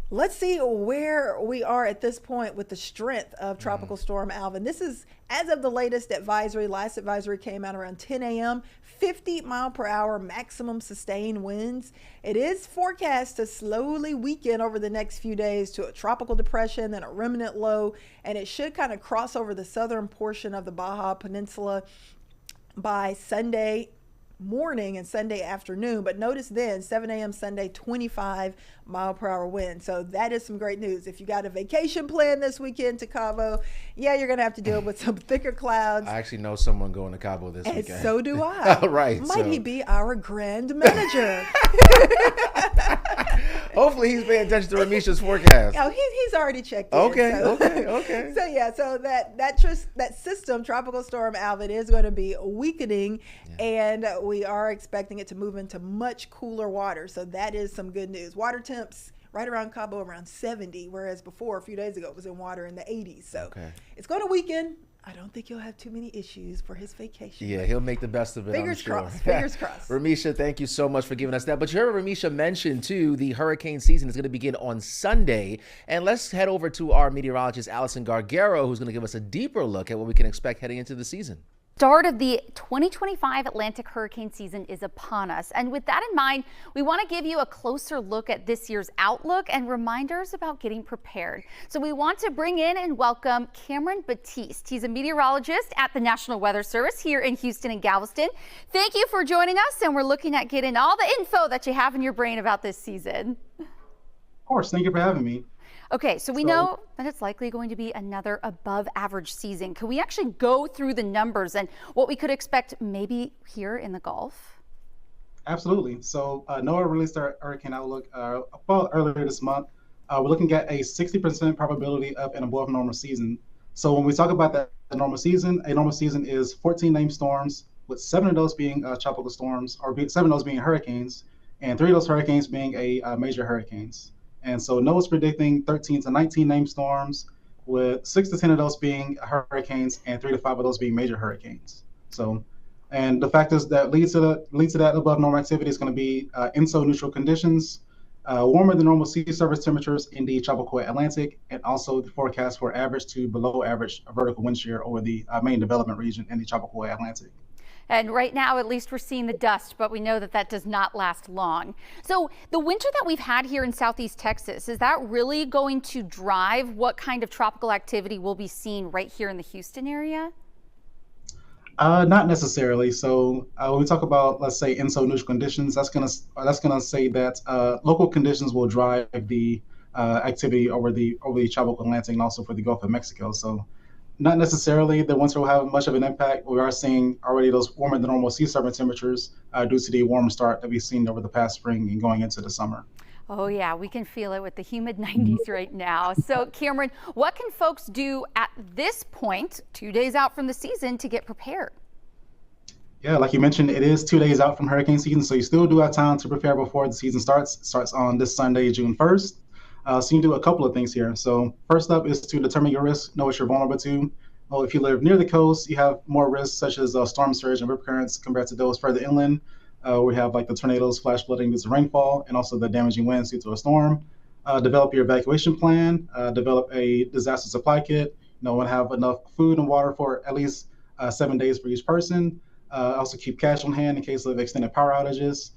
Let's see where we are at this point with the strength of Tropical Storm Alvin. This is as of the latest advisory. Last advisory came out around 10 a.m. 50 mile per hour maximum sustained winds. It is forecast to slowly weaken over the next few days to a tropical depression, then a remnant low, and it should kind of cross over the southern portion of the Baja Peninsula by Sunday morning and Sunday afternoon. But notice then 7 a.m. Sunday, 25 mile per hour wind. So that is some great news. If you got a vacation plan this weekend to Cabo, you're gonna have to deal with some thicker clouds. I actually know someone going to Cabo this weekend. And so do I. All right. Might he be our grand manager? Hopefully he's paying attention to Ramisha's forecast. Oh, he's already checked in. Okay. So that system, Tropical Storm Alvin, is going to be weakening, and we are expecting it to move into much cooler water. So that is some good news. Water temps right around Cabo around 70, whereas before, a few days ago, it was in water in the 80s. So it's going to weaken. I don't think he'll have too many issues for his vacation. Yeah, he'll make the best of it. Fingers crossed. Fingers crossed. Ramisha, thank you so much for giving us that. But you heard Ramisha mention, too, the hurricane season is going to begin on Sunday. And let's head over to our meteorologist, Allison Gargaro, who's going to give us a deeper look at what we can expect heading into the season. Start of the 2025 Atlantic hurricane season is upon us. And with that in mind, we want to give you a closer look at this year's outlook and reminders about getting prepared. So we want to bring in and welcome Cameron Batiste. He's a meteorologist at the National Weather Service here in Houston and Galveston. Thank you for joining us, and we're looking at getting all the info that you have in your brain about this season. Of course, thank you for having me. Okay, so we know that it's likely going to be another above average season. Can we actually go through the numbers and what we could expect maybe here in the Gulf? Absolutely. So NOAA released our hurricane outlook about earlier this month. We're looking at a 60% probability of an above normal season. So when we talk about that a normal season is 14 named storms, with 7 of those being tropical storms, or 7 of those being hurricanes, and 3 of those hurricanes being major hurricanes. And so NOAA's predicting 13 to 19 named storms, with 6 to 10 of those being hurricanes and 3 to 5 of those being major hurricanes. So, and the factors that lead to that above normal activity is going to be INSO neutral conditions, warmer than normal sea surface temperatures in the tropical Atlantic, and also the forecast for average to below average vertical wind shear over the main development region in the tropical Atlantic. And right now, at least we're seeing the dust, but we know that that does not last long. So the winter that we've had here in Southeast Texas, is that really going to drive what kind of tropical activity we'll be seeing right here in the Houston area? Not necessarily. So when we talk about, let's say, INSO neutral conditions, that's gonna say that local conditions will drive the activity over the tropical Atlantic and also for the Gulf of Mexico. So not necessarily the winter will have much of an impact. We are seeing already those warmer than normal sea surface temperatures due to the warm start that we've seen over the past spring and going into the summer. Oh yeah, we can feel it with the humid 90s right now. So Cameron, what can folks do at this point, 2 days out from the season, to get prepared? Yeah, like you mentioned, it is 2 days out from hurricane season, so you still do have time to prepare before the season starts. It starts on this Sunday, June 1st. So you can do a couple of things here. So first up is to determine your risk, know what you're vulnerable to. Well, if you live near the coast, you have more risks such as storm surge and rip currents compared to those further inland. We have like the tornadoes, flash flooding due to rainfall, and also the damaging winds due to a storm. Develop your evacuation plan. Develop a disaster supply kit. And have enough food and water for at least 7 days for each person. Also keep cash on hand in case of extended power outages.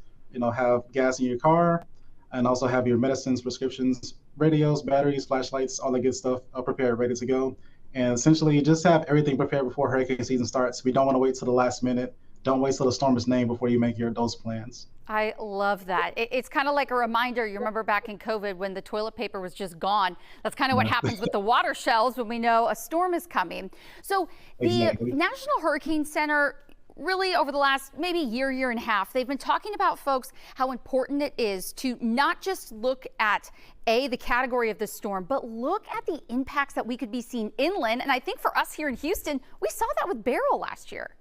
Have gas in your car, and also have your medicines, prescriptions, radios, batteries, flashlights, all that good stuff prepared, ready to go. And essentially just have everything prepared before hurricane season starts. We don't want to wait till the last minute. Don't wait till the storm is named before you make those plans. I love that. It's kind of like a reminder. You remember back in COVID when the toilet paper was just gone. That's kind of what happens with the water shelves when we know a storm is coming. So the National Hurricane Center, really over the last maybe year and a half, they've been talking about, folks, how important it is to not just look at the category of the storm, but look at the impacts that we could be seeing inland. And I think for us here in Houston, we saw that with Beryl last year.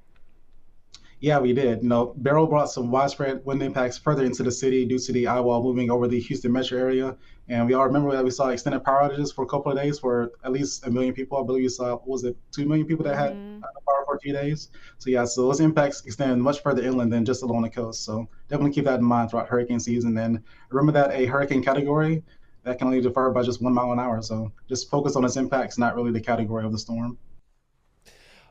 Yeah, we did. Beryl brought some widespread wind impacts further into the city due to the eye wall moving over the Houston metro area. And we all remember that we saw extended power outages for a couple of days for at least 1 million people. I believe we saw, was it 2 million people that had power for a few days? So yeah, so those impacts extend much further inland than just along the coast. So definitely keep that in mind throughout hurricane season. And remember that a hurricane category that can only differ by just 1 mile an hour. So just focus on its impacts, not really the category of the storm.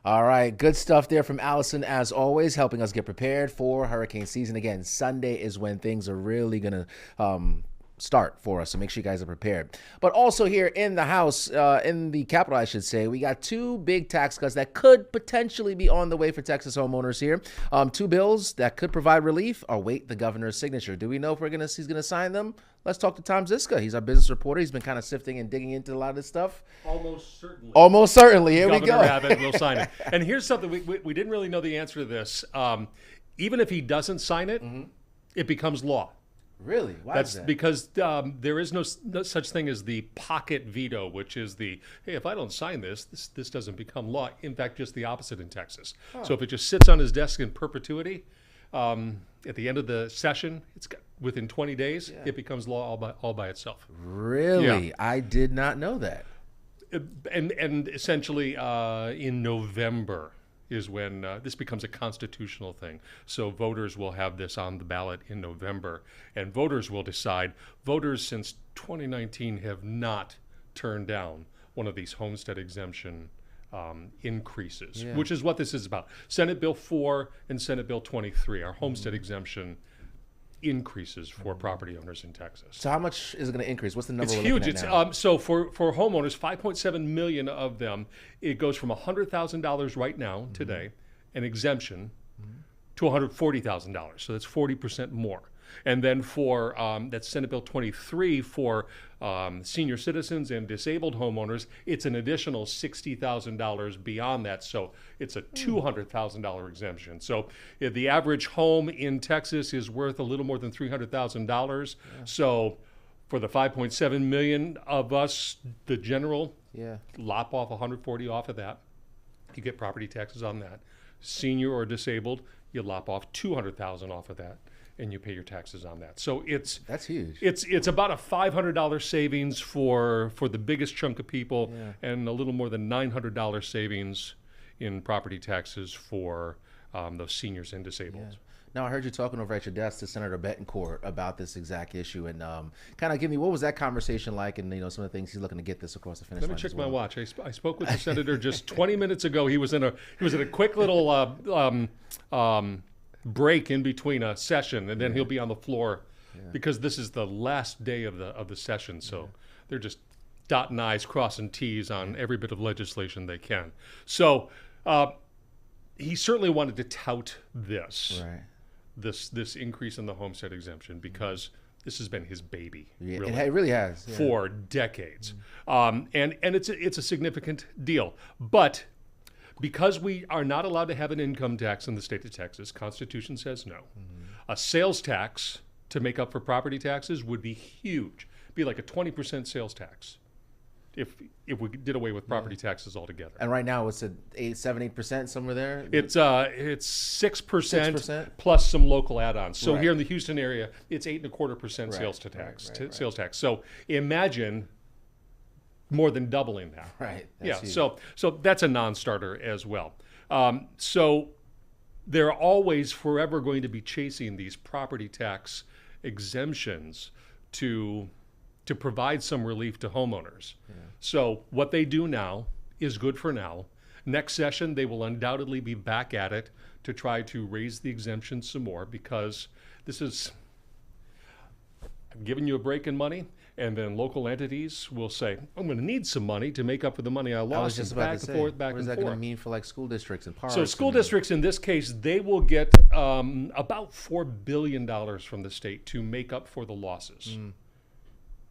All right, good stuff there from Allison, as always, helping us get prepared for hurricane season. Again, Sunday is when things are really going to start for us, so make sure you guys are prepared. But also here in the house, in the Capitol, I should say, we got 2 big tax cuts that could potentially be on the way for Texas homeowners here. 2 bills that could provide relief await the governor's signature. Do we know if he's going to sign them? Let's talk to Tom Ziska. He's our business reporter. He's been kind of sifting and digging into a lot of this stuff. Almost certainly. Almost certainly. Here we go. Governor Abbott will sign it. And here's something. We didn't really know the answer to this. Even if he doesn't sign it, it becomes law. Really? Why is that? Because there is no such thing as the pocket veto, which is the, hey, if I don't sign this doesn't become law. In fact, just the opposite in Texas. Huh. So if it just sits on his desk in perpetuity, at the end of the session, within 20 days, it becomes law all by itself. Really? Yeah. I did not know that. And essentially in November is when this becomes a constitutional thing. So voters will have this on the ballot in November, and voters will decide. Voters since 2019 have not turned down one of these homestead exemption increases, Yeah. which is what this is about. Senate Bill 4 and Senate Bill 23, our homestead exemption increases for property owners in Texas. So how much is it going to increase? What's the number? It's we're huge. looking It's at now? so for homeowners, 5.7 million of them, it goes from $100,000 right now today, an exemption, to $140,000. So that's 40% more. And then for that's Senate Bill 23 for senior citizens and disabled homeowners, it's an additional $60,000 beyond that. So it's a $200,000 exemption. So if the average home in Texas is worth a little more than $300,000. So for the 5.7 million of us, the general, lop off 140 off of that. You get property taxes on that. Senior or disabled, you lop off 200,000 off of that, and you pay your taxes on that. So that's huge. It's about a $500 savings for the biggest chunk of people, and a little more than $900 savings in property taxes for those seniors and disabled. Now, I heard you talking over at your desk to Senator Betancourt about this exact issue, and kind of give me, what was that conversation like, and some of the things he's looking to get this across the finish line. Let me check my watch. I spoke with the senator just 20 minutes ago. He was in a quick little break in between a session, and then he'll be on the floor because this is the last day of the session. So they're just dotting I's, crossing T's on every bit of legislation they can. So he certainly wanted to tout this. Right. This increase in the homestead exemption, because this has been his baby. Yeah, it really has. For decades. And it's a significant deal. But because we are not allowed to have an income tax in the state of Texas, Constitution says no. A sales tax to make up for property taxes would be huge. Be like a 20% sales tax if we did away with property taxes altogether. And right now it's at 7-8%, somewhere there? It's 6% plus some local add-ons. So here in the Houston area, it's 8.25% sales tax. So imagine more than doubling that. Right. So that's a non-starter as well. So they're always forever going to be chasing these property tax exemptions to provide some relief to homeowners. So what they do now is good for now. Next session, they will undoubtedly be back at it to try to raise the exemption some more, because this is giving you a break in money, and then local entities will say, I'm going to need some money to make up for the money I lost. I was just about to say, back and what is that forth. going to mean for like school districts and parks? So school districts in this case, they will get about $4 billion from the state to make up for the losses.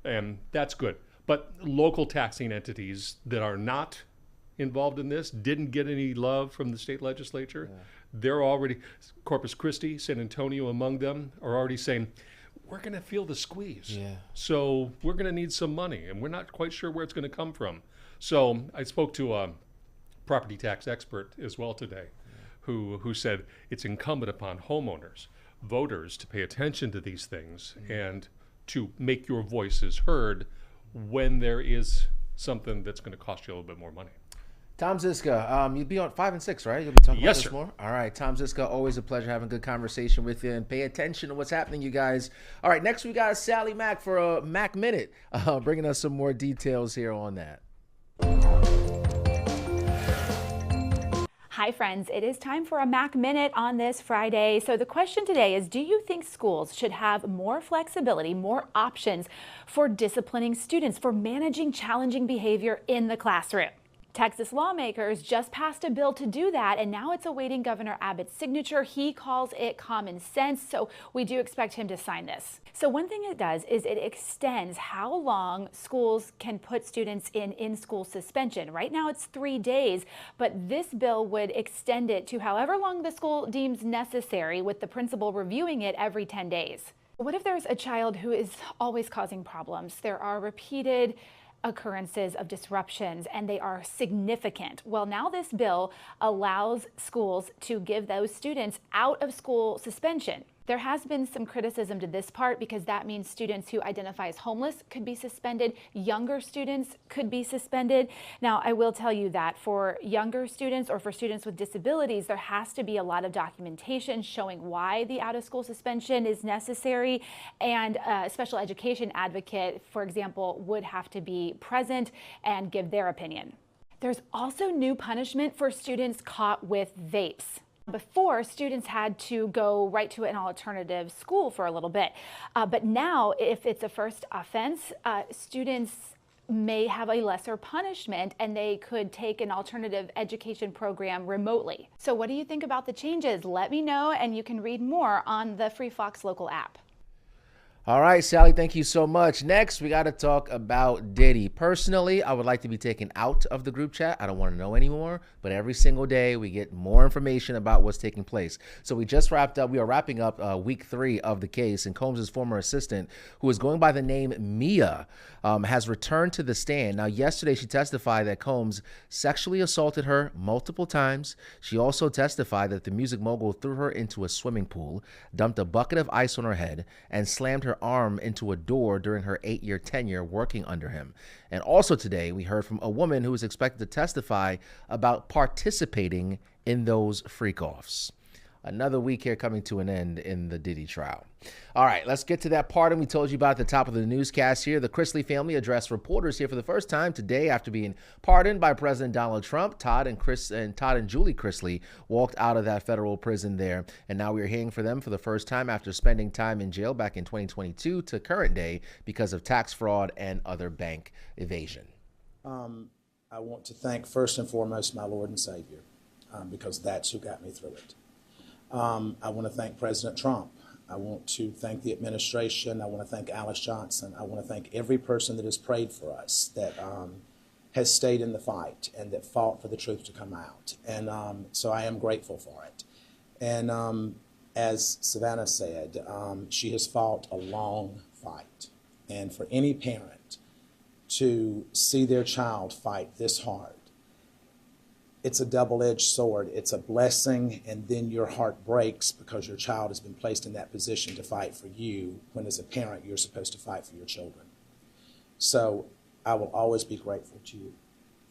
And that's good. But local taxing entities that are not involved in this, didn't get any love from the state legislature. They're already, Corpus Christi, San Antonio among them, are already saying, we're going to feel the squeeze. So we're going to need some money, and we're not quite sure where it's going to come from. So I spoke to a property tax expert as well today, who said it's incumbent upon homeowners, voters, to pay attention to these things and to make your voices heard when there is something that's going to cost you a little bit more money. Tom Ziska, you'll be on 5 and 6, right? You'll be talking about this more? All right, Tom Ziska, always a pleasure having a good conversation with you, and pay attention to what's happening, you guys. All right, next we got Sally Mack for a Mac Minute, bringing us some more details here on that. Hi friends, it is time for a Mac Minute on this Friday. So the question today is, do you think schools should have more flexibility, more options for disciplining students, for managing challenging behavior in the classroom? Texas lawmakers just passed a bill to do that, and now it's awaiting Governor Abbott's signature. He calls it common sense, so we do expect him to sign this. So one thing it does is it extends how long schools can put students in school suspension. Right now it's 3 days, but this bill would extend it to however long the school deems necessary, with the principal reviewing it every 10 days. What if there's a child who is always causing problems? There are repeated occurrences of disruptions, and they are significant. Well, now this bill allows schools to give those students out of school suspension. There has been some criticism to this part, because that means students who identify as homeless could be suspended, younger students could be suspended. Now, I will tell you that for younger students or for students with disabilities, there has to be a lot of documentation showing why the out-of-school suspension is necessary, and a special education advocate, for example, would have to be present and give their opinion. There's also new punishment for students caught with vapes. Before, students had to go right to an alternative school for a little bit. But now, if it's a first offense, students may have a lesser punishment and they could take an alternative education program remotely. So what do you think about the changes? Let me know, and you can read more on the Free Fox local app. All right, Sally, thank you so much. Next, we got to talk about Diddy. Personally, I would like to be taken out of the group chat. I don't want to know anymore, but every single day we get more information about what's taking place. So we just wrapped up, we are wrapping up week 3 of the case, and Combs' former assistant, who is going by the name Mia, has returned to the stand. Now, yesterday she testified that Combs sexually assaulted her multiple times. She also testified that the music mogul threw her into a swimming pool, dumped a bucket of ice on her head, and slammed her arm into a door during her 8-year tenure working under him. And also today, we heard from a woman who is expected to testify about participating in those freak-offs. Another week here coming to an end in the Diddy trial. All right, let's get to that pardon we told you about at the top of the newscast here. The Chrisley family addressed reporters here for the first time today after being pardoned by President Donald Trump. Todd and Julie Chrisley walked out of that federal prison there, and now we're hearing from them for the first time after spending time in jail back in 2022 to current day because of tax fraud and other bank evasion. I want to thank first and foremost my Lord and Savior, because that's who got me through it. I want to thank President Trump. I want to thank the administration. I want to thank Alice Johnson. I want to thank every person that has prayed for us, that has stayed in the fight and that fought for the truth to come out. And so I am grateful for it. And as Savannah said, she has fought a long fight. And for any parent to see their child fight this hard, it's a double-edged sword. It's a blessing, and then your heart breaks because your child has been placed in that position to fight for you, when as a parent you're supposed to fight for your children. So I will always be grateful to you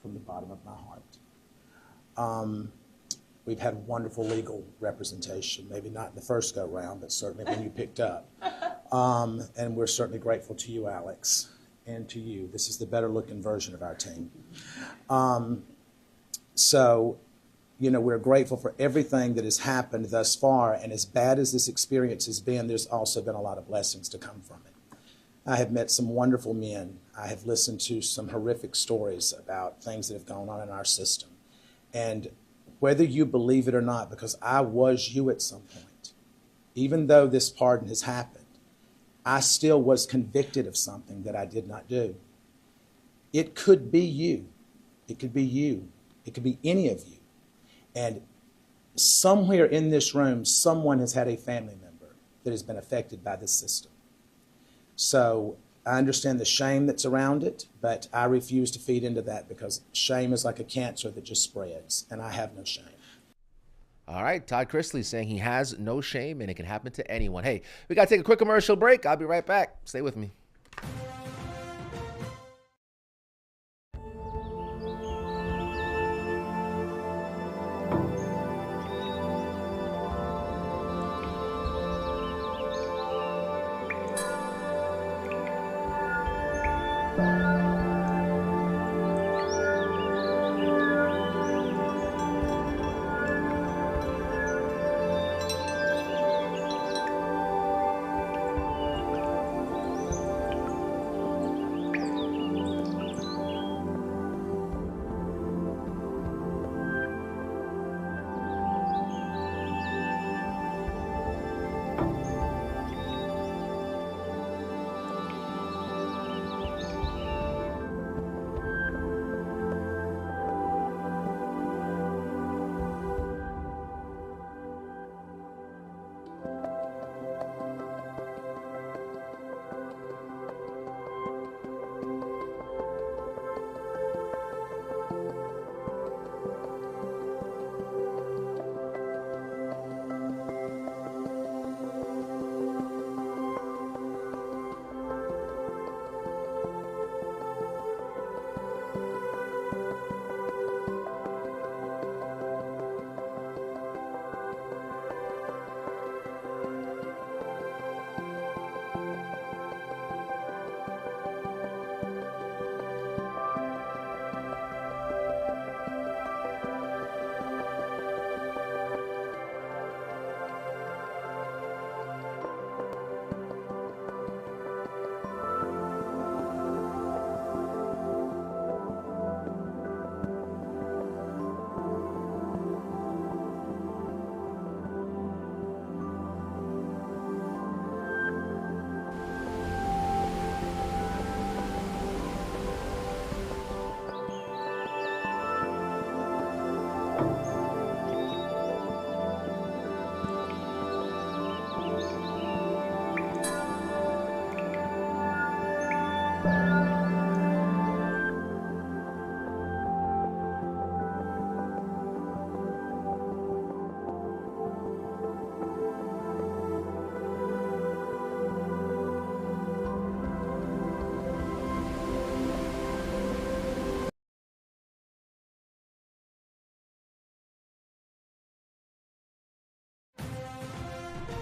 from the bottom of my heart. We've had wonderful legal representation, maybe not in the first go-round, but certainly when you picked up. And we're certainly grateful to you, Alex, and to you. This is the better-looking version of our team. So, you know, we're grateful for everything that has happened thus far, and as bad as this experience has been, there's also been a lot of blessings to come from it. I have met some wonderful men. I have listened to some horrific stories about things that have gone on in our system. And whether you believe it or not, because I was you at some point, even though this pardon has happened, I still was convicted of something that I did not do. It could be you. It could be you. It could be any of you. And somewhere in this room, someone has had a family member that has been affected by this system. So I understand the shame that's around it, but I refuse to feed into that, because shame is like a cancer that just spreads, and I have no shame. All right, Todd Chrisley saying he has no shame and it can happen to anyone. Hey, we got to take a quick commercial break. I'll be right back. Stay with me.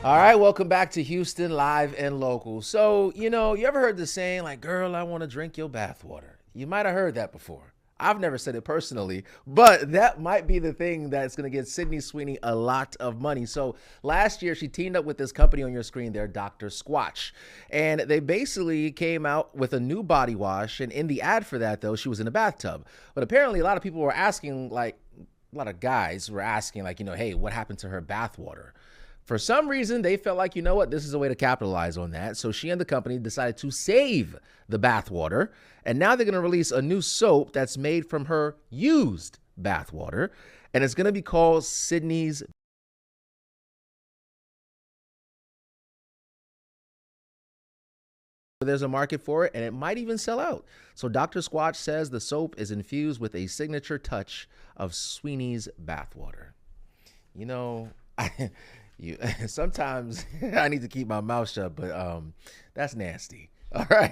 All right, welcome back to Houston Live and Local. So, you ever heard the saying like, girl, I want to drink your bathwater? You might have heard that before. I've never said it personally, but that might be the thing that's going to get Sydney Sweeney a lot of money. So last year, she teamed up with this company on your screen there, Dr. Squatch. And they basically came out with a new body wash. And in the ad for that, though, she was in a bathtub. But apparently, a lot of people were asking, like, a lot of guys were asking, like, hey, what happened to her bathwater? For some reason, they felt like, this is a way to capitalize on that. So she and the company decided to save the bathwater. And now they're going to release a new soap that's made from her used bathwater. And it's going to be called Sydney's. There's a market for it, and it might even sell out. So Dr. Squatch says the soap is infused with a signature touch of Sweeney's bathwater. Sometimes I need to keep my mouth shut, but that's nasty. All right.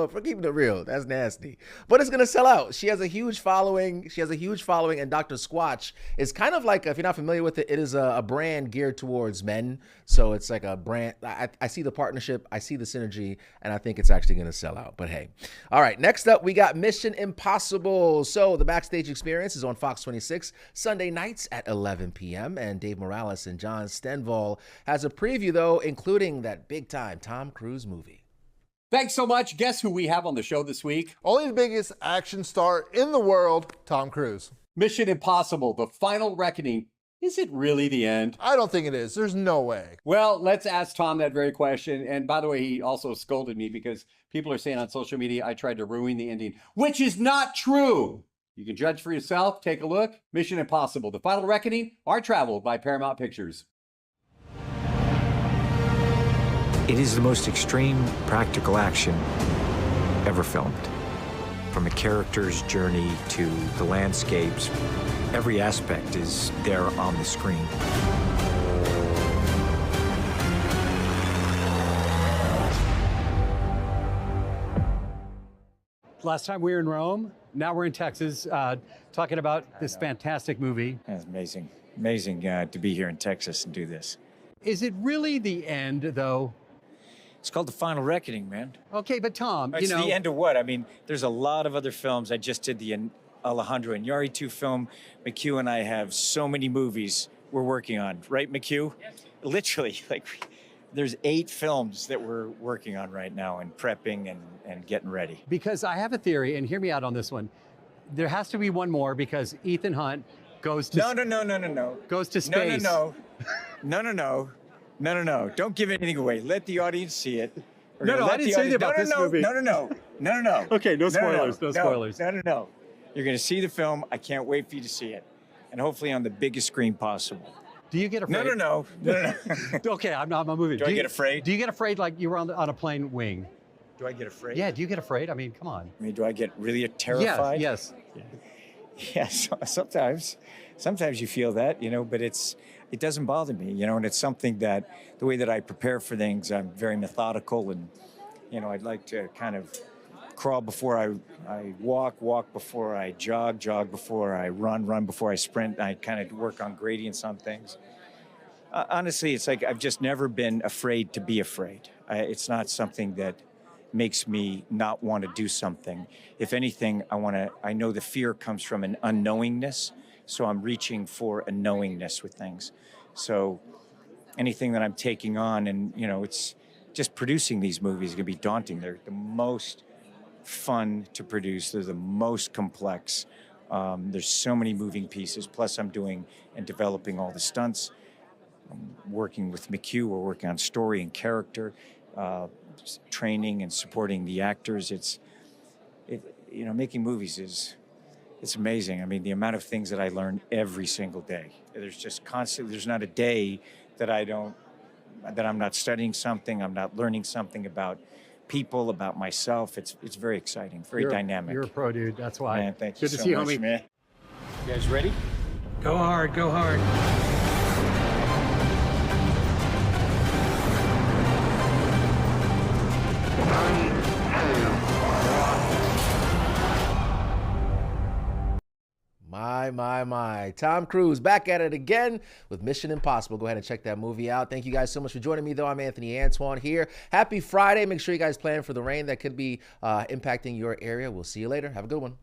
For keeping it real, that's nasty. But it's going to sell out. She has a huge following. And Dr. Squatch is kind of like, if you're not familiar with it, it is a brand geared towards men. So it's like a brand. I see the partnership. I see the synergy, and I think it's actually going to sell out. But hey. All right. Next up, we got Mission Impossible. So the backstage experience is on Fox 26 Sunday nights at 11 p.m. And Dave Morales and John Stenval has a preview, though, including that big-time Tom Cruise movie. Thanks so much. Guess who we have on the show this week? Only the biggest action star in the world, Tom Cruise. Mission Impossible, The Final Reckoning. Is it really the end? I don't think it is. There's no way. Well, let's ask Tom that very question. And by the way, he also scolded me because people are saying on social media I tried to ruin the ending, which is not true. You can judge for yourself. Take a look. Mission Impossible, The Final Reckoning, Our Travel by Paramount Pictures. It is the most extreme practical action ever filmed. From a character's journey to the landscapes, every aspect is there on the screen. Last time we were in Rome, now we're in Texas, talking about this fantastic movie. That's amazing. Amazing to be here in Texas and do this. Is it really the end, though? It's called The Final Reckoning, man. Okay, but Tom, It's the end of what? I mean, there's a lot of other films. I just did the Alejandro Iñárritu film. McHugh and I have so many movies we're working on. Right, McHugh? Yes. Literally, there's 8 films that we're working on right now and prepping and getting ready. Because I have a theory, and hear me out on this one. There has to be one more because Ethan Hunt goes to... No. Goes to space. No. Don't give anything away. Let the audience see it. No, I didn't say anything about this movie. No. Okay, no spoilers. No spoilers. No. You're going to see the film. I can't wait for you to see it. And hopefully on the biggest screen possible. Do you get afraid? No. Okay, I'm moving. Do I get afraid? Do you get afraid like you were on a plane wing? Do I get afraid? Yeah, do you get afraid? I mean, come on. I mean, do I get really terrified? Yes. Yes, sometimes you feel that, but it doesn't bother me, and it's something that the way that I prepare for things, I'm very methodical, and I'd like to kind of crawl before I walk before I jog before I run before I sprint. I kind of work on gradients on things. Honestly, it's like I've just never been afraid to be afraid. It's not something that makes me not want to do something. If anything, I know the fear comes from an unknowingness, so I'm reaching for a knowingness with things. So anything that I'm taking on, and it's just producing these movies is gonna be daunting. They're the most fun to produce. They're the most complex. There's so many moving pieces. Plus I'm doing and developing all the stunts. I'm working with McHugh. We're working on story and character. Training and supporting the actors. Making movies it's amazing. I mean, the amount of things that I learn every single day. There's just constantly, there's not a day that I'm not studying something, I'm not learning something about people, about myself. It's very exciting, very dynamic. You're a pro, dude. That's why. Man, thank you Good to so see you, much, homie. man. You guys ready? Go hard, go hard. My. Tom Cruise back at it again with Mission Impossible. Go ahead and check that movie out. Thank you guys so much for joining me, though. I'm Anthony Antoine here. Happy Friday. Make sure you guys plan for the rain that could be impacting your area. We'll see you later. Have a good one.